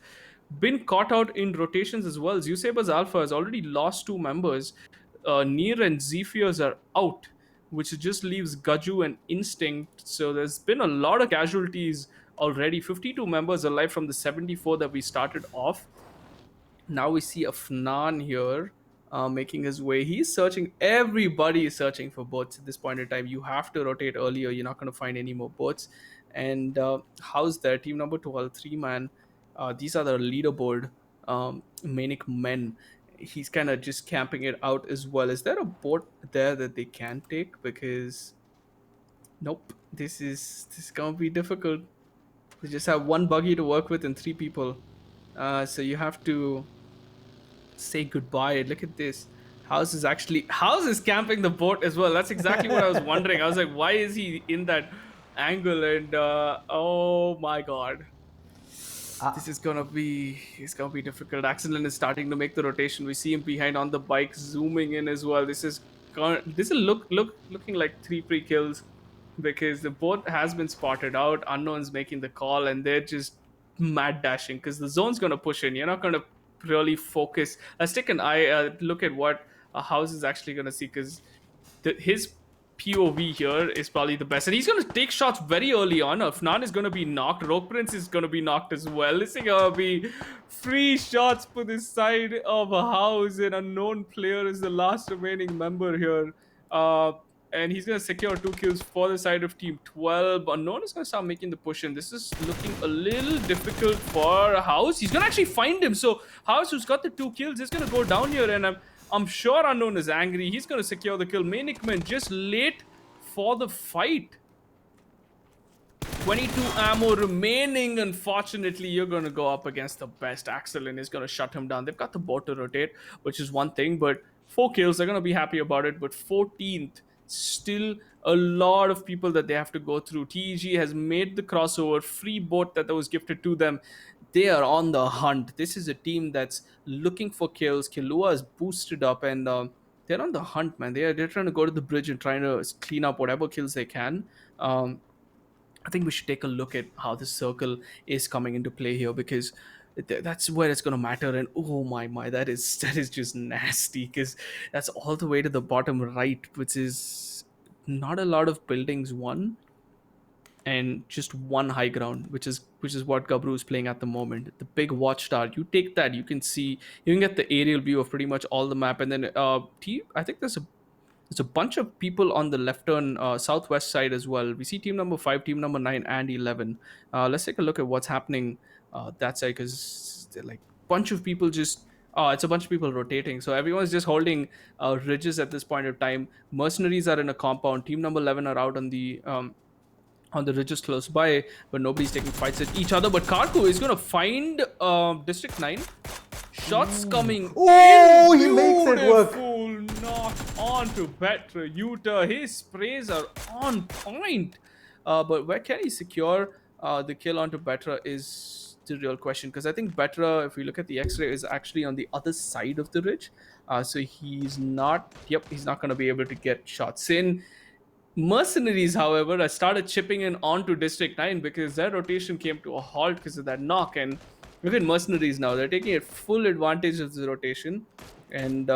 been caught out in rotations as well. Saber's Alpha has already lost 2 members. Near and Zephyrs are out, which just leaves Gaju and Instinct. So there's been a lot of casualties already. 52 members alive from the 74 that we started off. Now we see Afnan here making his way. He's searching. Everybody is searching for boats at this point in time. You have to rotate earlier. You're not going to find any more boats. And how's that? Team number 12, 3 man. These are the leaderboard Manic men. He's kind of just camping it out as well. Is there a boat there that they can take? Because nope, this is gonna be difficult. They just have one buggy to work with and 3 people. So you have to say goodbye. Look at this. House is camping the boat as well. That's exactly what I was wondering. I was like, why is he in that angle? And oh my god, this is gonna be it's gonna be difficult. Accident is starting to make the rotation. We see him behind on the bike, zooming in as well. This is looking like 3 pre kills because the boat has been spotted out. Unknown's making the call, and they're just mad dashing because the zone's gonna push in. You're not gonna really focus. Let's take an eye look at what a house is actually gonna see because his POV here is probably the best. And he's going to take shots very early on. Afnan is going to be knocked. Rogue Prince is going to be knocked as well. This is going to be free shots for this side of a house. An unknown player is the last remaining member here. and he's going to secure 2 kills for the side of Team 12. Unknown is going to start making the push, and this is looking a little difficult for House. He's going to actually find him. So House, who's got the 2 kills, is going to go down here, and I'm sure Unknown is angry. He's going to secure the kill. Manikman just late for the fight. 22 ammo remaining. Unfortunately, you're going to go up against the best. Axelin is going to shut him down. They've got the board to rotate, which is one thing, but 4 kills, they're going to be happy about it. But 14th, still a lot of people that they have to go through. TEG has made the crossover, free boat that was gifted to them. They are on the hunt. This is a team that's looking for kills. Killua is boosted up, and they're on the hunt, man. They're trying to go to the bridge and trying to clean up whatever kills they can. I think we should take a look at how the circle is coming into play here, because that's where it's going to matter. And oh my, that is just nasty, because that's all the way to the bottom right, which is not a lot of buildings. One and just one high ground, which is what Gabru is playing at the moment. The big watchtower, you take that, you can get the aerial view of pretty much all the map. And then I think there's a bunch of people on the left turn southwest side as well. We see team number 5, team number 9, and 11. Let's take a look at what's happening that side, because they're like bunch of people just. It's a bunch of people rotating. So everyone's just holding ridges at this point of time. Mercenaries are in a compound. Team number 11 are out on the ridges close by, but nobody's taking fights at each other. But Karku is going to find District 9. Shots coming Oh, in. he makes it work. Beautiful knock onto Petra Yuta. His sprays are on point. But where can he secure the kill onto Petra is the real question. Because I think Petra, if we look at the X-ray, is actually on the other side of the ridge. So he's not. Yep, he's not going to be able to get shots in. Mercenaries, however, I started chipping in onto District 9 because their rotation came to a halt because of that knock. And look at Mercenaries now. They're taking full advantage of the rotation and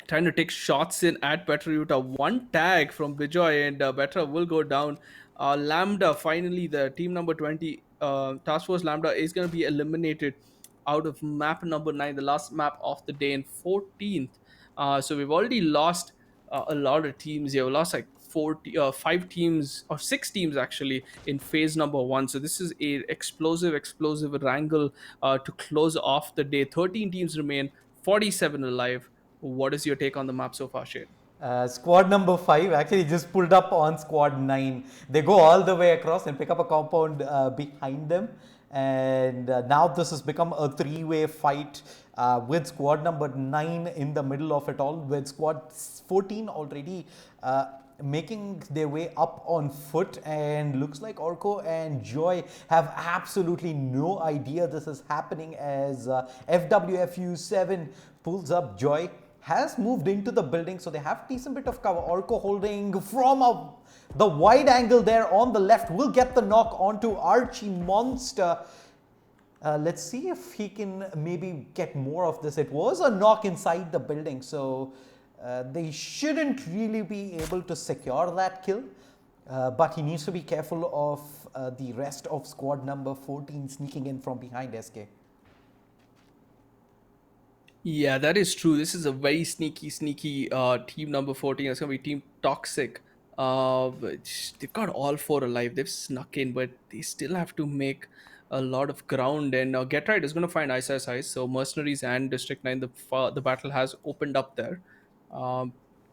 trying to take shots in at Petra. One tag from Bijoy, and Petra will go down. Lambda, finally, the team number 20, Task Force Lambda, is going to be eliminated out of map number 9, the last map of the day, in 14th. So we've already lost a lot of teams here. We lost like 5 teams or 6 teams actually in phase number 1. So this is a explosive wrangle to close off the day. 13 teams remain, 47 alive. What is your take on the map so far, Shane? Squad number 5 actually just pulled up on squad 9. They go all the way across and pick up a compound behind them. And now this has become a 3-way fight with squad number 9 in the middle of it all, with squad 14 already making their way up on foot. And looks like Orko and Joy have absolutely no idea this is happening, as FWFU7 pulls up. Joy has moved into the building, so they have decent bit of cover. Orko holding from the wide angle there on the left will get the knock onto Archie Monster. Let's see if he can maybe get more of this. It was a knock inside the building, so they shouldn't really be able to secure that kill. But he needs to be careful of the rest of squad number 14 sneaking in from behind SK. Yeah, that is true. This is a very sneaky team number 14. It's going to be Team Toxic. They've got all 4 alive. They've snuck in, but they still have to make a lot of ground. And Get Right is going to find ISIS. So Mercenaries and District 9, the battle has opened up there.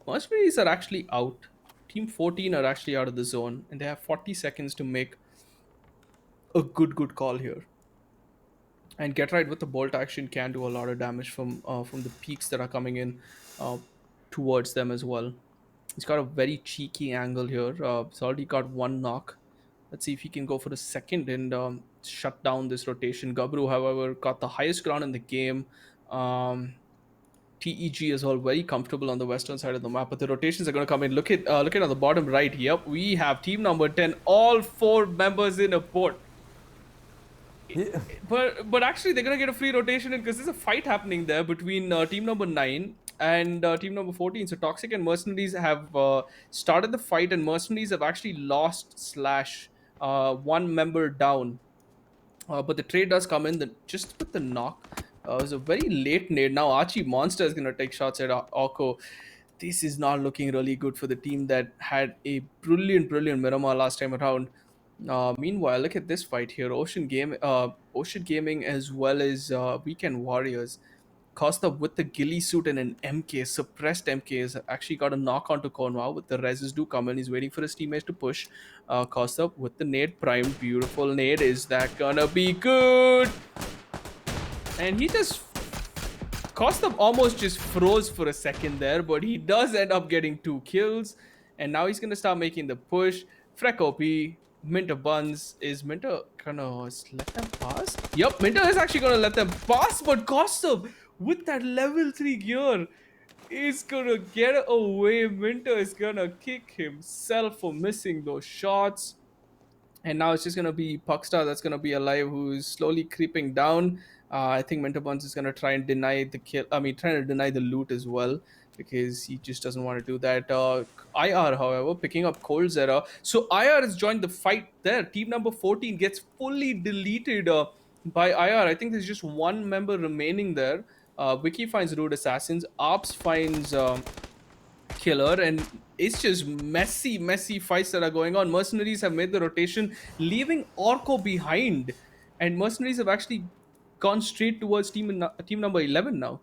Mercenaries are actually out. Team 14 are actually out of the zone, and they have 40 seconds to make a good call here. And Get Right with the bolt action can do a lot of damage from the peaks that are coming in towards them as well. He's got a very cheeky angle here. He's already got 1 knock. Let's see if he can go for the second and shut down this rotation. Gabru, however, got the highest ground in the game. TEG is all very comfortable on the western side of the map, but the rotations are going to come in. Look at on the bottom right. Yep, we have team number 10, all 4 members in a port. Yeah. But actually, they're gonna get a free rotation in, because there's a fight happening there between team number 9 and team number 14. So Toxic and Mercenaries have started the fight, and Mercenaries have actually lost Slash, 1 member down. But the trade does come in just with the knock. It was a very late nade. Now Archie Monster is gonna take shots at Orko. this is not looking really good for the team that had a brilliant Miramar last time around. Meanwhile, look at this fight here. Ocean Gaming as well as Weekend Warriors. Costa with the ghillie suit and an MK, suppressed MK, has actually got a knock onto Cornwall with the reses do come in. He's waiting for his teammates to push. Costa with the nade primed. Beautiful nade. Is that gonna be good? And he just Costa almost just froze for a second there, but he does end up getting 2 kills. And now he's gonna start making the push. Freck OP, Minter Buns. Is Minter gonna let them pass? Yep, Minter is actually gonna let them pass, but Costa with that level 3 gear is gonna get away. Minter is gonna kick himself for missing those shots. And now it's just going to be Puckstar that's going to be alive, who's slowly creeping down. I think Mentabons is going to try and deny the kill. I mean, trying to deny the loot as well, because he just doesn't want to do that. IR, however, picking up Cold Zera. So IR has joined the fight there. Team number 14 gets fully deleted by IR. I think there's just one member remaining there. Wiki finds Rude Assassins. Ops finds Killer, and it's just messy fights that are going on. Mercenaries have made the rotation, leaving Orko behind, and Mercenaries have actually gone straight towards team number 11 now.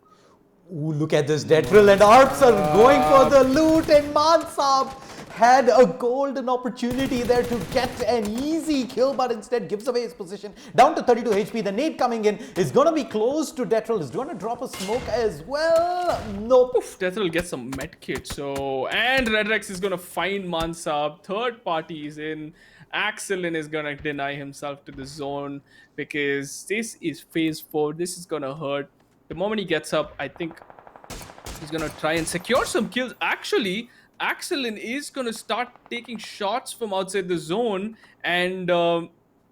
Ooh, look at this. Detril and Arps are going for the loot, and Mansab had a golden opportunity there to get an easy kill, but instead gives away his position down to 32 HP. The nade coming in is going to be close to Detril. Is going to drop a smoke as well. Nope. Oof, Detril gets some med kit. So, and Red Rex is going to find Mansab. Third party is in. Axelin is going to deny himself to the zone, because this is phase 4. This is going to hurt. The moment he gets up, I think he's going to try and secure some kills. Actually, Axelin is going to start taking shots from outside the zone, and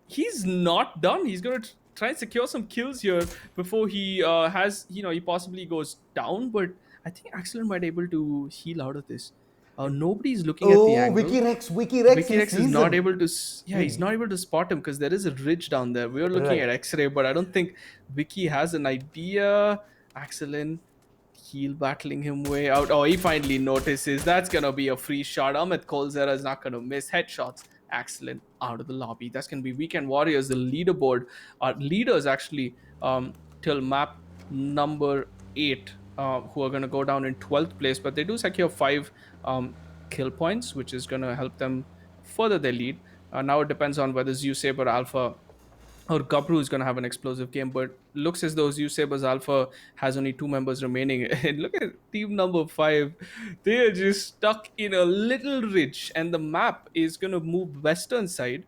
he's not done. He's going to try and secure some kills here before he he possibly goes down. But I think Axelin might be able to heal out of this. Nobody's looking at the Oh, angle. Wiki Rex, Wiki Rex is not able to. He's Hmm. not able to spot him because there is a ridge down there. We are looking at Right. X-ray, but I don't think Wiki has an idea. Axelin heal battling him way out. Oh, he finally notices. That's gonna be a free shot. Amit Kolzera is not gonna miss headshots. Excellent, out of the lobby. That's gonna be Weekend Warriors, the leaderboard. Our leaders actually till map number 8, who are gonna go down in 12th place, but they do secure 5 kill points, which is gonna help them further their lead. Now it depends on whether Zeus Saber Alpha or Gabru is going to have an explosive game, but looks as though Zeus Sabers Alpha has only 2 members remaining. And look at team number 5. They are just stuck in a little ridge, and the map is going to move western side,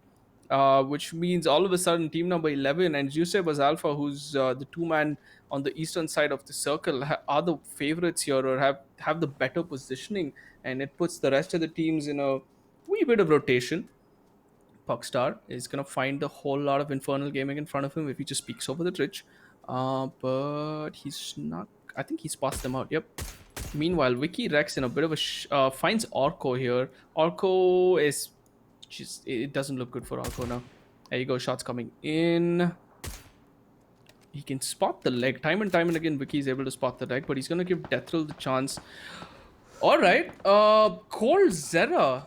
which means all of a sudden team number 11 and Zeus Sabers Alpha, who's the 2-man on the eastern side of the circle, are the favorites here, or have the better positioning, and it puts the rest of the teams in a wee bit of rotation. Puckstar is going to find a whole lot of Infernal Gaming in front of him if he just peeks over the bridge. But he's not. I think he's passed them out. Yep. Meanwhile, Wiki Rex in a bit of a finds Orko here. Orko is just. It doesn't look good for Orko now. There you go. Shots coming in. He can spot the leg. Time and again, Wiki is able to spot the leg, but he's going to give Deathrill the chance. All right. Cold Zera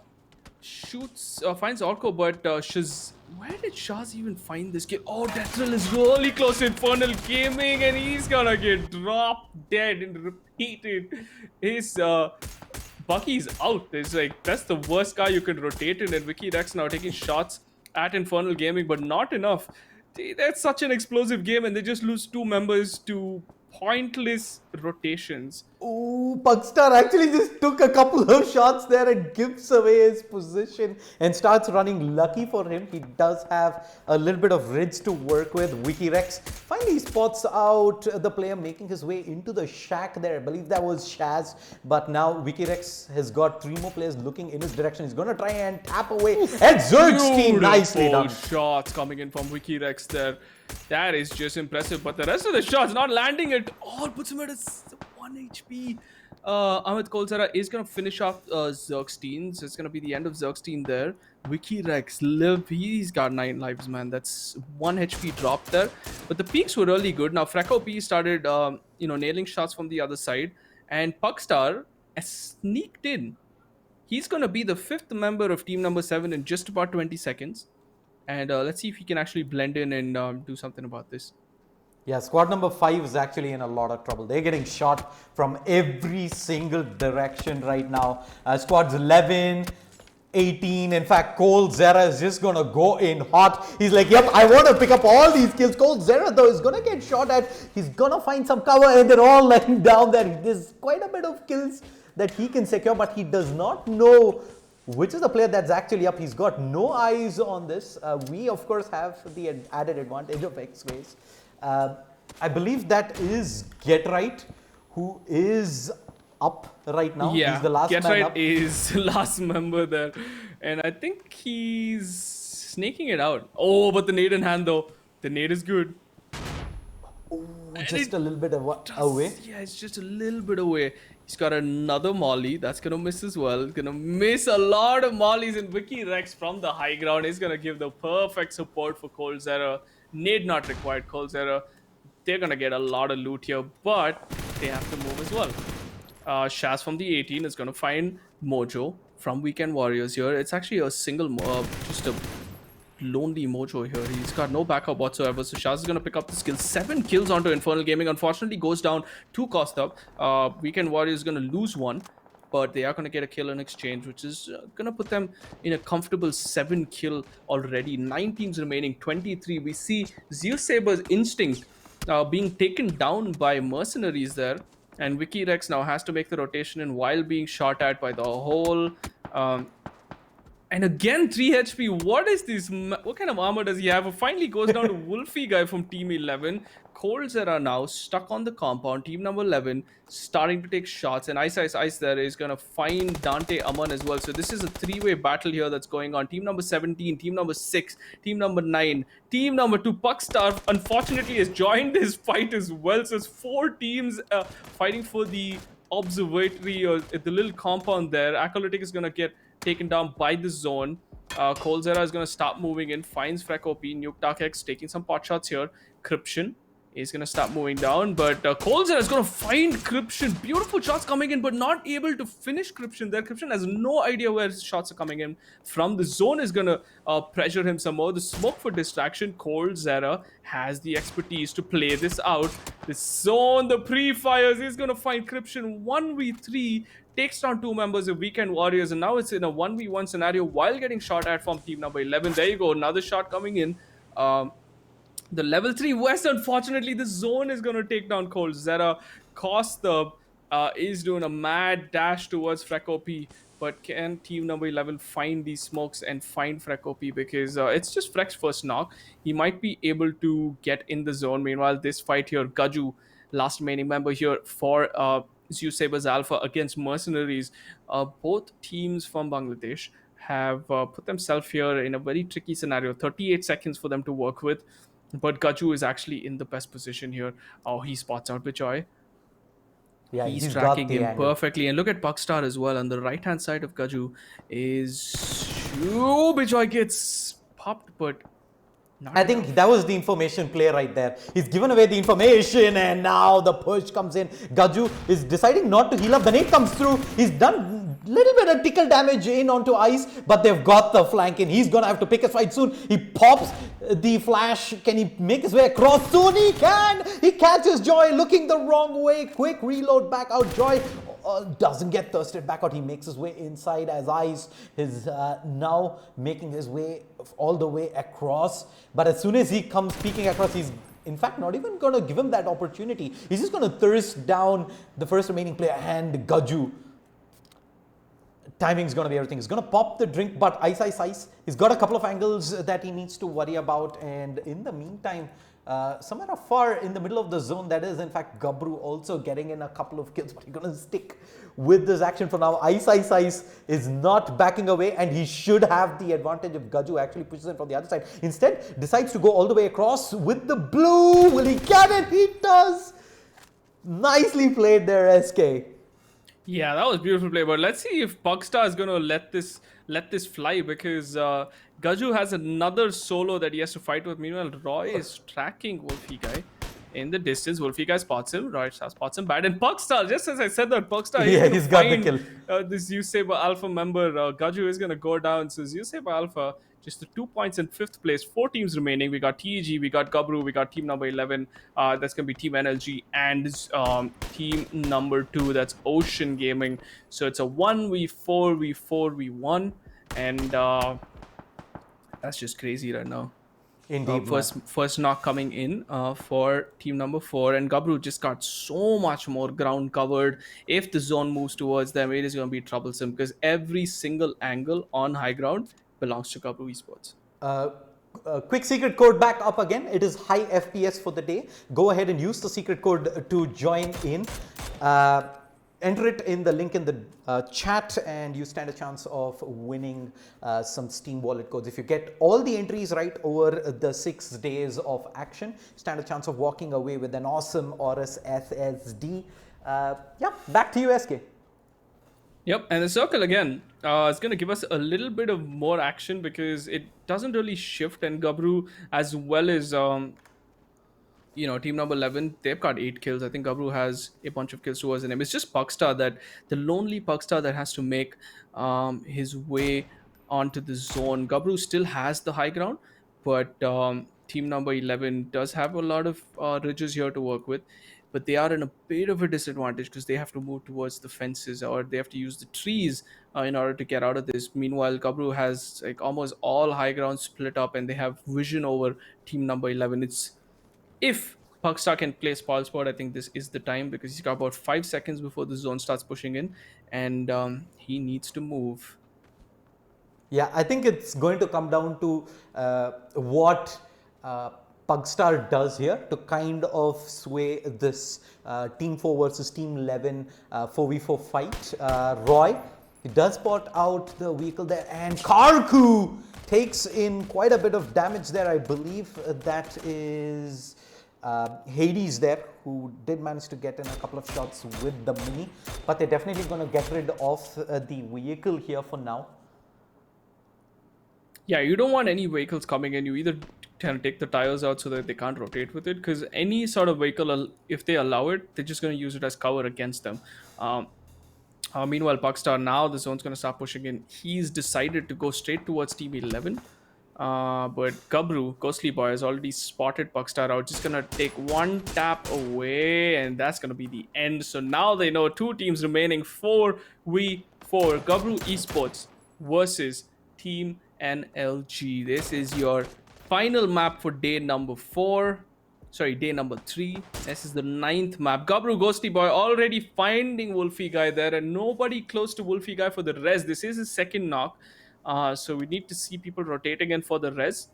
shoots finds Orko, but where did Shaz even find this kid? Oh, Deathrill is really close to Infernal Gaming, and he's gonna get dropped dead and repeated. His Bucky's out. It's like that's the worst guy you can rotate in, and Wiki Rex now taking shots at Infernal Gaming, but not enough. That's such an explosive game, and they just lose 2 members to pointless rotations. Ooh, Puckstar actually just took a couple of shots there and gives away his position and starts running. Lucky for him, he does have a little bit of ridge to work with. Wikirex finally spots out the player making his way into the shack there. I believe that was Shaz, but now Wikirex has got 3 more players looking in his direction. He's going to try and tap away. And Zergstein, nicely done. Shots coming in from Wikirex there. That is just impressive, but the rest of the shots not landing it all puts him at a 1 HP. Amit Kolzera is going to finish off Zergstein, so it's going to be the end of Zergstein there. Wikirex live, he's got 9 lives, man. That's 1 HP drop there, but the peaks were really good. Now Freco P started nailing shots from the other side, and Puckstar has sneaked in. He's going to be the fifth member of team number 7 in just about 20 seconds. And let's see if he can actually blend in and do something about this. Yeah, squad number 5 is actually in a lot of trouble. They're getting shot from every single direction right now. Squads 11, 18. In fact, Cole Zera is just going to go in hot. He's like, yep, I want to pick up all these kills. Cole Zera, though, is going to get shot at. He's going to find some cover, and they're all letting down there. There's quite a bit of kills that he can secure, but he does not know which is the player that's actually up. He's got no eyes on this. We, of course, have the added advantage of X-rays. I believe that is Get Right, who is up right now. Yeah, he's the last Get man Right up. is the last member there. And I think he's snaking it out. Oh, but the nade in hand, though. The nade is good. Oh, And just it a little bit away. yeah, it's just a little bit away. He's got another molly. That's going to miss as well. Going to miss a lot of mollies. And Vicky Rex from the high ground is going to give the perfect support for Coldzera. Nade not required, Coldzera. They're going to get a lot of loot here, but they have to move as well. Shaz from the 18 is going to find Mojo from Weekend Warriors here. It's actually a single, just a lonely Mojo here. He's got no backup whatsoever. So Shaz is going to pick up the skill. 7 kills onto Infernal Gaming. Unfortunately, goes down to cost up. Weekend Warriors is going to lose one, but they are going to get a kill in exchange, which is going to put them in a comfortable 7 kill already. 9 teams remaining, 23. We see Zeus Saber's Instinct being taken down by mercenaries there. And Vicky Rex now has to make the rotation in while being shot at by the whole and again, 3 HP. What is this? What kind of armor does he have? Finally goes down to Wolfie guy from Team 11. Colds are now stuck on the compound. Team number 11 starting to take shots. And Ice there is going to find Dante Aman as well. So this is a 3-way battle here that's going on. Team number 17, team number 6, team number 9, team number 2. Puckstar, unfortunately, has joined this fight as well. So it's 4 teams fighting for the observatory or the little compound there. Acolytic is going to get taken down by the zone. Coldzera is going to start moving in, finds Frekopi, Nuke Dark X taking some pot shots here. Cryption is going to start moving down, but Coldzera is going to find Cryption. Beautiful shots coming in, but not able to finish Cryption there. Cryption has no idea where his shots are coming in from. The zone is going to pressure him some more. The smoke for distraction. Coldzera has the expertise to play this out. The zone, the pre-fires, is going to find Cryption 1v3. Takes down 2 members of Weekend Warriors, and now it's in a 1v1 scenario while getting shot at from team number 11. There you go, another shot coming in. The level 3 West, unfortunately, the zone is going to take down Cold. Zera Costa is doing a mad dash towards Frekopi, but can team number 11 find these smokes and find Frekopi? Because it's just Frek's first knock. He might be able to get in the zone. Meanwhile, this fight here, Gaju, last remaining member here for Zeus Sabers Alpha against Mercenaries. Both teams from Bangladesh have put themselves here in a very tricky scenario. 38 seconds for them to work with. But Gaju is actually in the best position here. Oh, he spots out Bijoy. Yeah, He's he's got tracking the him angle. perfectly. And look at Puckstar as well. On the right hand side of Gaju is. Oh, Bijoy gets popped, but not I enough. think that was the information play right there. He's given away the information, and now the push comes in. Gaju is deciding not to heal up. The nade comes through. He's done little bit of tickle damage in onto Ice, but they've got the flank in. He's gonna have to pick his fight soon. He pops the flash. Can he make his way across? Soon he can. He catches Joy looking the wrong way. Quick reload back out. Joy doesn't get thirsted back out. He makes his way inside as Ice is now making his way all the way across. But as soon as he comes peeking across, he's in fact not even going to give him that opportunity. He's just going to thirst down the first remaining player, and Gaju. Timing's going to be everything. He's going to pop the drink, but Ice. He's got a couple of angles that he needs to worry about. And in the meantime, somewhere far in the middle of the zone, that is in fact Gabru also getting in a couple of kills, but he's going to stick with this action for now. Ice is not backing away, and he should have the advantage if Gaju actually pushes in from the other side. Instead, decides to go all the way across with the blue. Will he get it? He does. Nicely played there, SK. Yeah, that was beautiful play. But let's see if Puckstar is gonna let this fly, because Gaju has another solo that he has to fight with. Meanwhile, Roy is tracking Wolfie guy. In the distance, Wolfie guy spots him. Roy spots him bad. And Puckstar, just as I said that, Puckstar, he's Yeah, going to he's got the find kill. this Usaber Alpha member. Gaju is going to go down. So Usaber Alpha, just the 2 points in fifth place. Four teams remaining. We got TEG, we got Gabru, we got team number 11. That's going to be Team NLG and team number 2. That's Ocean Gaming. So it's a 1v4, v4, v1. And that's just crazy right now. Indeed, man. First knock coming in for team number 4, and Gabru just got so much more ground covered. If the zone moves towards them, it is going to be troublesome because every single angle on high ground belongs to Gabru Esports. Uh, quick secret code back up again. It is high FPS for the day. Go ahead and use the secret code to join in. Enter it in the link in the chat and you stand a chance of winning some Steam wallet codes. If you get all the entries right over the 6 days of action, stand a chance of walking away with an awesome Aorus SSD. Yeah, back to you, SK. Yep, and the circle again is going to give us a little bit of more action because it doesn't really shift. And Gabru, as well as team number 11, they've got 8 kills. I think Gabru has a bunch of kills towards the name. It's just Puckstar, that the lonely Puckstar that has to make his way onto the zone. Gabru still has the high ground, but team number 11 does have a lot of ridges here to work with. But they are in a bit of a disadvantage because they have to move towards the fences, or they have to use the trees in order to get out of this. Meanwhile, Gabru has like almost all high ground split up, and they have vision over team number 11. It's if Puckstar can play spoil sport, I think this is the time because he's got about 5 seconds before the zone starts pushing in, and he needs to move. Yeah, I think it's going to come down to what Pugstar does here to kind of sway this Team 4 versus Team 11 4v4 fight. Roy, he does spot out the vehicle there, and Karku takes in quite a bit of damage there. I believe that is Hades there, who did manage to get in a couple of shots with the Mini, but they're definitely going to get rid of the vehicle here for now. Yeah, you don't want any vehicles coming in. You either can take the tires out so that they can't rotate with it, because any sort of vehicle, if they allow it, they're just going to use it as cover against them. Meanwhile, Puckstar, now the zone's going to start pushing in. He's decided to go straight towards Team 11. But Gabru, Ghostly Boy, has already spotted Puckstar out. Just going to take one tap away, and that's going to be the end. So now they know 2 teams remaining, 4v4. Gabru Esports versus Team NLG. This is your final map for day number 4. Sorry, day number 3. This is the 9th map. Gabru Ghosty Boy already finding Wolfie Guy there, and nobody close to Wolfie Guy for the res. This is his second knock. So we need to see people rotating in for the res.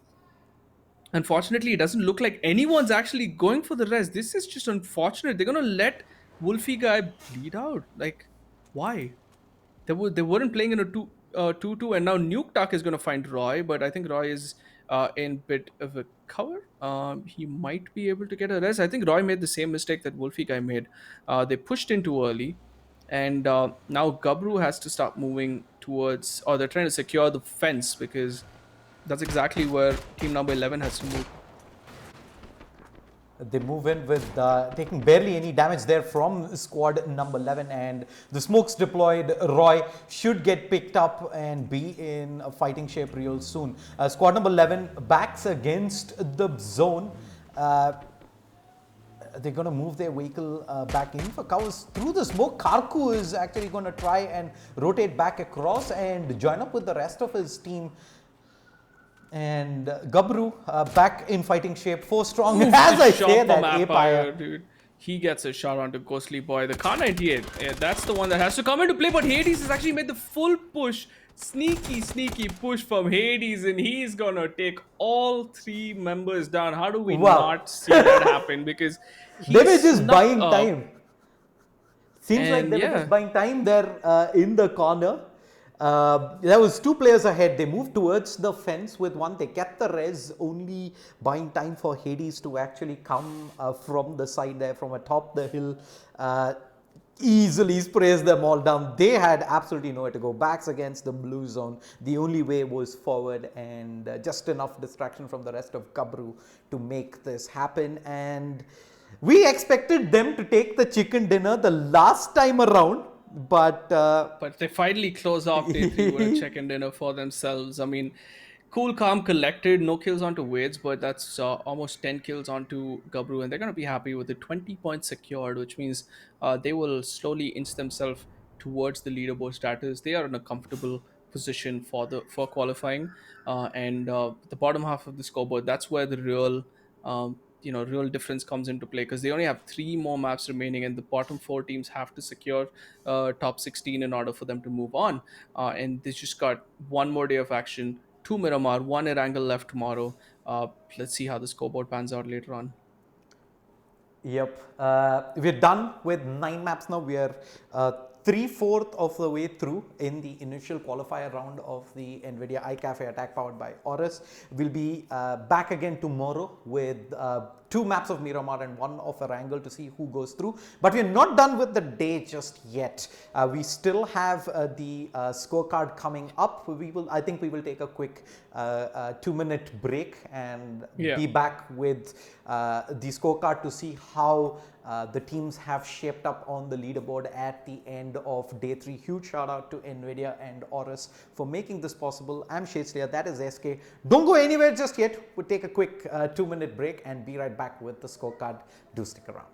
Unfortunately, it doesn't look like anyone's actually going for the res. This is just unfortunate. They're going to let Wolfie Guy bleed out. Like, why? They weren't playing in a 2-2, and now Nuke Duck is going to find Roy, but I think Roy is in bit of a cover. He might be able to get a res. I think Roy made the same mistake that Wolfie Guy made. They pushed in too early, and now Gabru has to start moving towards, or they're trying to secure the fence because that's exactly where team number 11 has to move. They move in with taking barely any damage there from squad number 11, and the smokes deployed. Roy should get picked up and be in a fighting shape real soon. Squad number 11 backs against the zone. They're going to move their vehicle back in for covers through the smoke. Karku is actually going to try and rotate back across and join up with the rest of his team. And Gabru back in fighting shape, 4 strong. As I say that, Apire, dude, he gets a shot onto Ghostly Boy. The Kar 98, that's the one that has to come into play. But Hades has actually made the full push, sneaky push from Hades, and he's gonna take all 3 members down. How do we not see that happen? Because they were just buying time. Seems and like they were just buying time there in the corner. There was 2 players ahead. They moved towards the fence with one. They kept the res, only buying time for Hades to actually come from the side there, from atop the hill. Easily sprays them all down. They had absolutely nowhere to go. Backs against the blue zone. The only way was forward, and just enough distraction from the rest of Gabru to make this happen. And We expected them to take the chicken dinner the last time around, but But they finally close off day three with a chicken dinner for themselves. I mean, cool, calm, collected, no kills onto Wades, but that's almost 10 kills onto Gabru, and they're going to be happy with the 20 points secured, which means they will slowly inch themselves towards the leaderboard status. They are in a comfortable position for qualifying, and the bottom half of the scoreboard. That's where the real difference comes into play, because they only have three more maps remaining, and the bottom four teams have to secure top 16 in order for them to move on. And they just got one more day of action, two Miramar, one Erangel left tomorrow. Let's see how the scoreboard pans out later on. yep. We're done with 9 maps now. We are three-fourths of the way through in the initial qualifier round of the NVIDIA iCafe attack powered by Aorus. We'll be back again tomorrow with 2 maps of Miramar and 1 of Erangel to see who goes through. But we're not done with the day just yet. We still have the scorecard coming up. I think we will take a quick 2-minute break and Yeah. be back with the scorecard to see how the teams have shaped up on the leaderboard at the end of day 3. Huge shout out to NVIDIA and Aorus for making this possible. I'm Shetsriya, that is SK. Don't go anywhere just yet. We'll take a quick 2-minute break and be right back with the scorecard. Do stick around.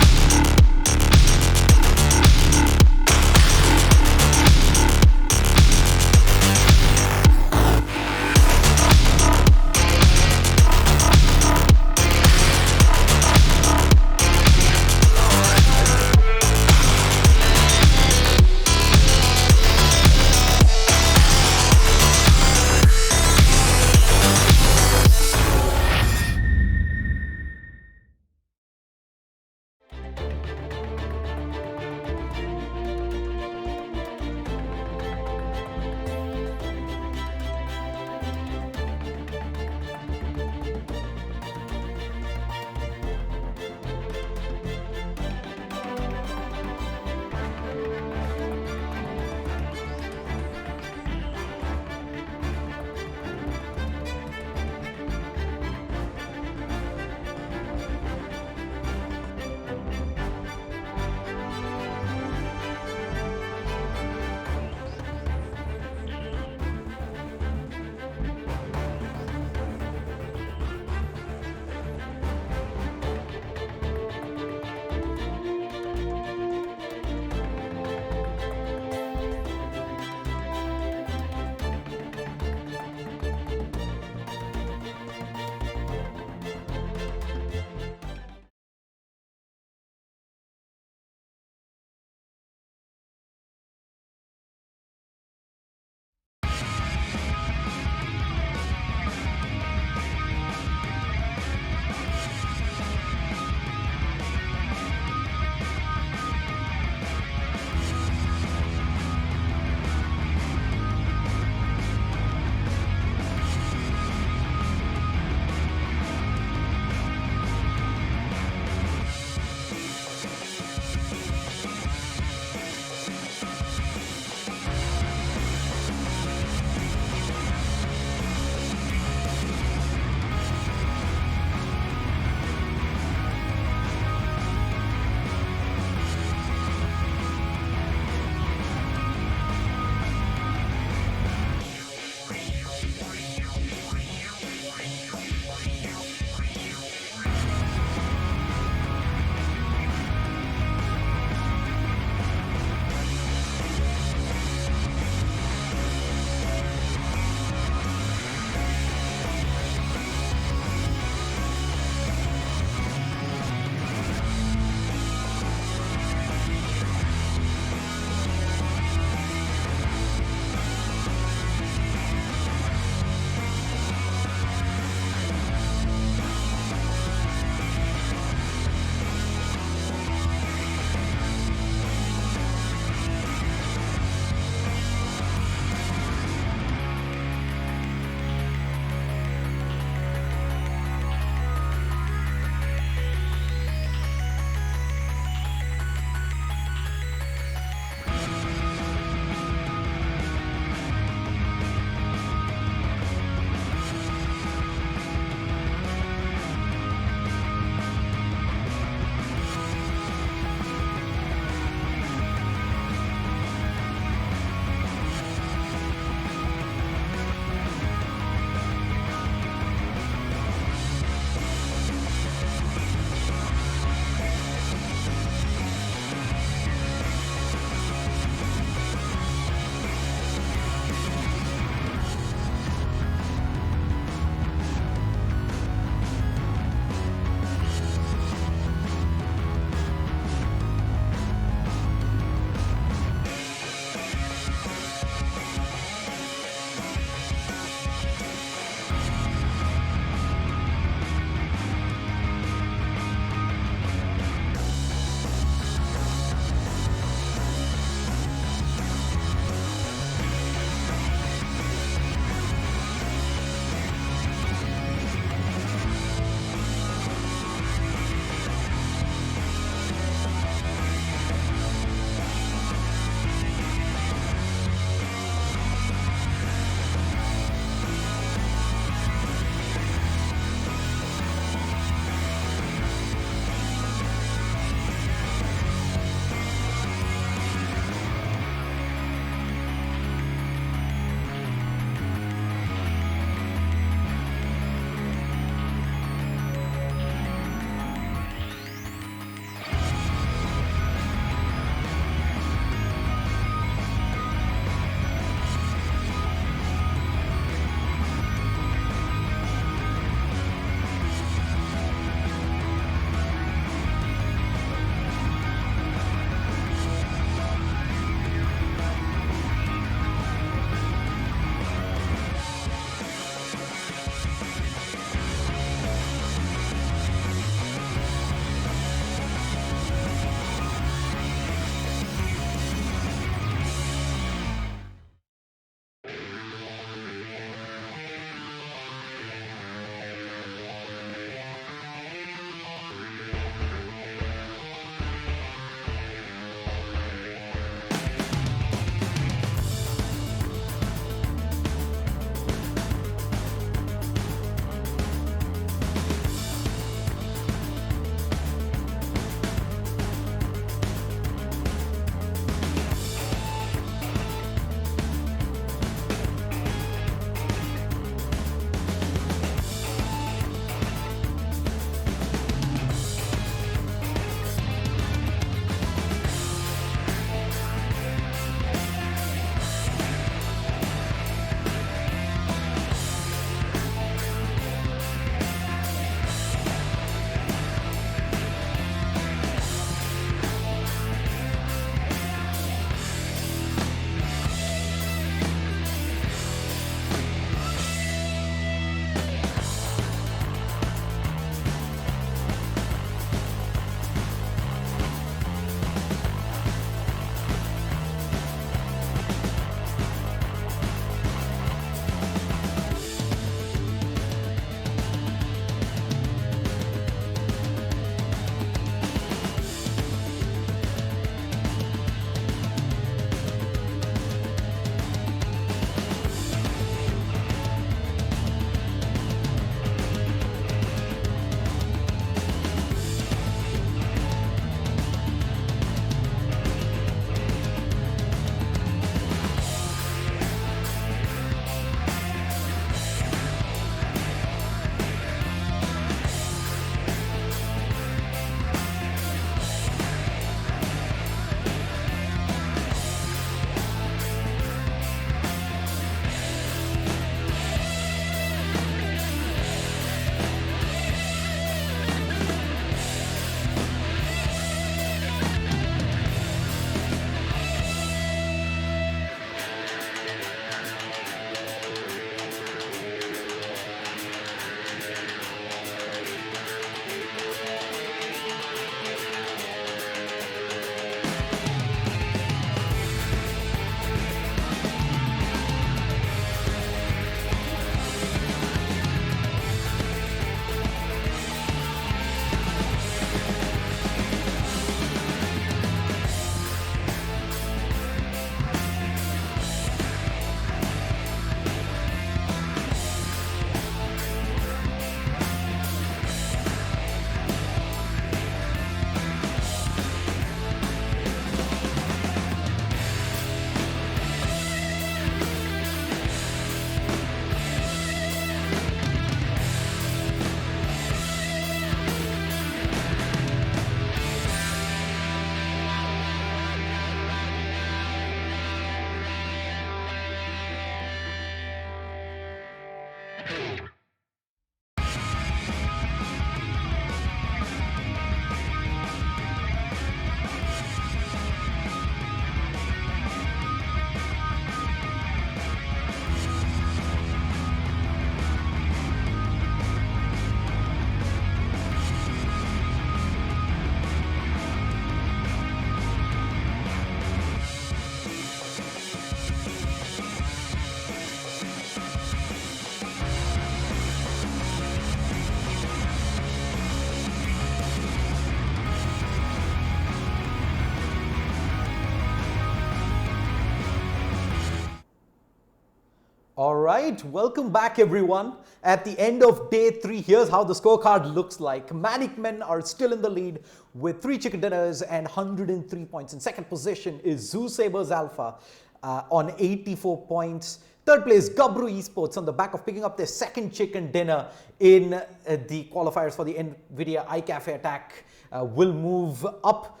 All right, welcome back everyone. At the end of day 3, here's how the scorecard looks like. Manic Men are still in the lead with 3 chicken dinners and 103 points. In second position is Zoo Sabers Alpha on 84 points. Third place, Gabru Esports on the back of picking up their second chicken dinner in the qualifiers for the NVIDIA iCafe attack. Will move up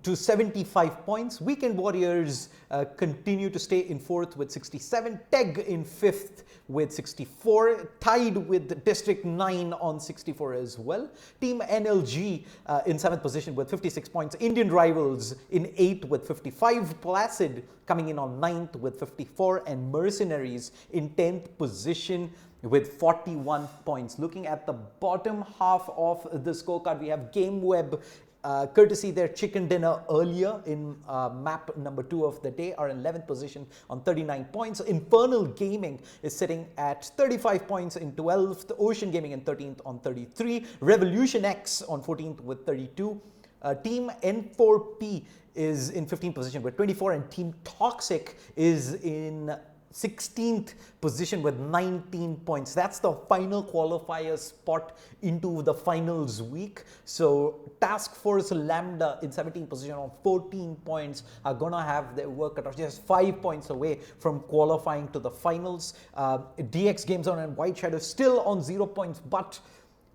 to 75 points. Weekend Warriors continue to stay in 4th with 67. Teg in 5th with 64. Tied with District 9 on 64 as well. Team NLG in 7th position with 56 points. Indian Rivals in 8th with 55. Placid coming in on 9th with 54. And Mercenaries in 10th position with 41 points. Looking at the bottom half of the scorecard, we have GameWeb courtesy their chicken dinner earlier in map number 2 of the day are in 11th position on 39 points. Infernal Gaming is sitting at 35 points in 12th. Ocean Gaming in 13th on 33. Revolution X on 14th with 32. Team N4P is in 15th position with 24, and Team Toxic is in 16th position with 19 points. That's the final qualifier spot into the finals week. So Task Force Lambda in 17th position on 14 points are gonna have their work cut off, just 5 points away from qualifying to the finals. DX Game Zone and White Shadow still on 0 points, but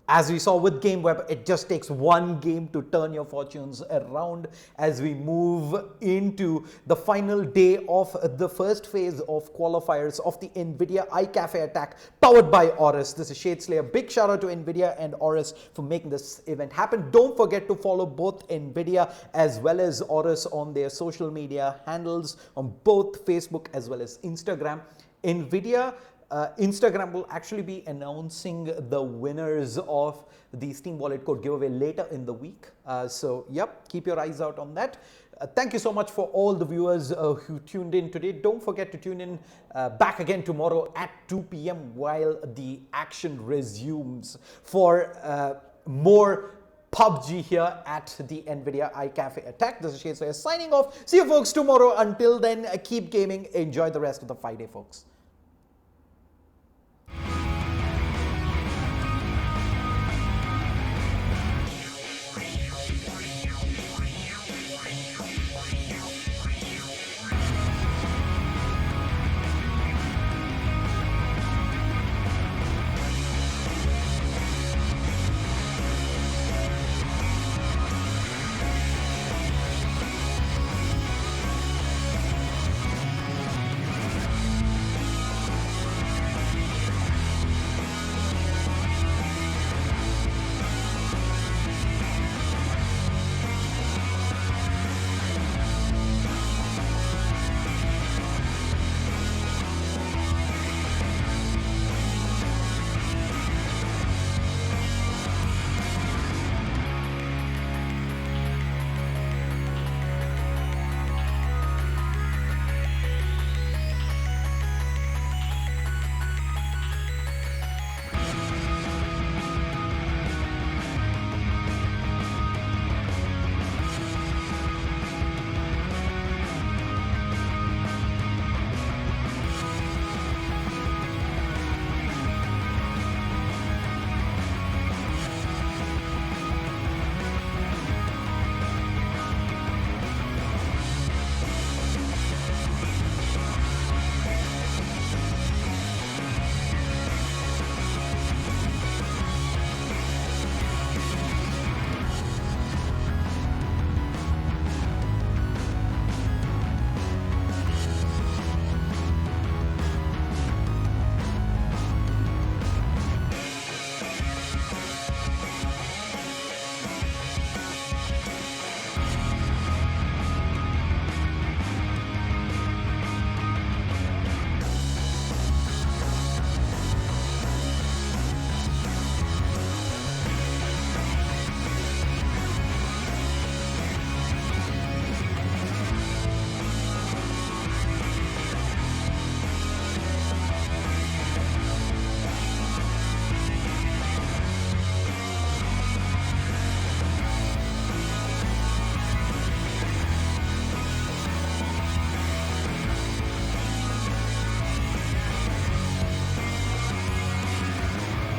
as we saw with GameWeb, it just takes one game to turn your fortunes around as we move into the final day of the first phase of qualifiers of the NVIDIA iCafe attack powered by Aorus. This is Shadeslayer. Big shout out to NVIDIA and Aorus for making this event happen. Don't forget to follow both NVIDIA as well as Aorus on their social media handles on both Facebook as well as Instagram. NVIDIA Instagram will actually be announcing the winners of the Steam Wallet Code giveaway later in the week. So, yep, keep your eyes out on that. Thank you so much for all the viewers who tuned in today. Don't forget to tune in back again tomorrow at 2 p.m. while the action resumes for more PUBG here at the NVIDIA iCafe attack. This is Shadeslayer signing off. See you folks tomorrow. Until then, keep gaming. Enjoy the rest of the Friday, folks.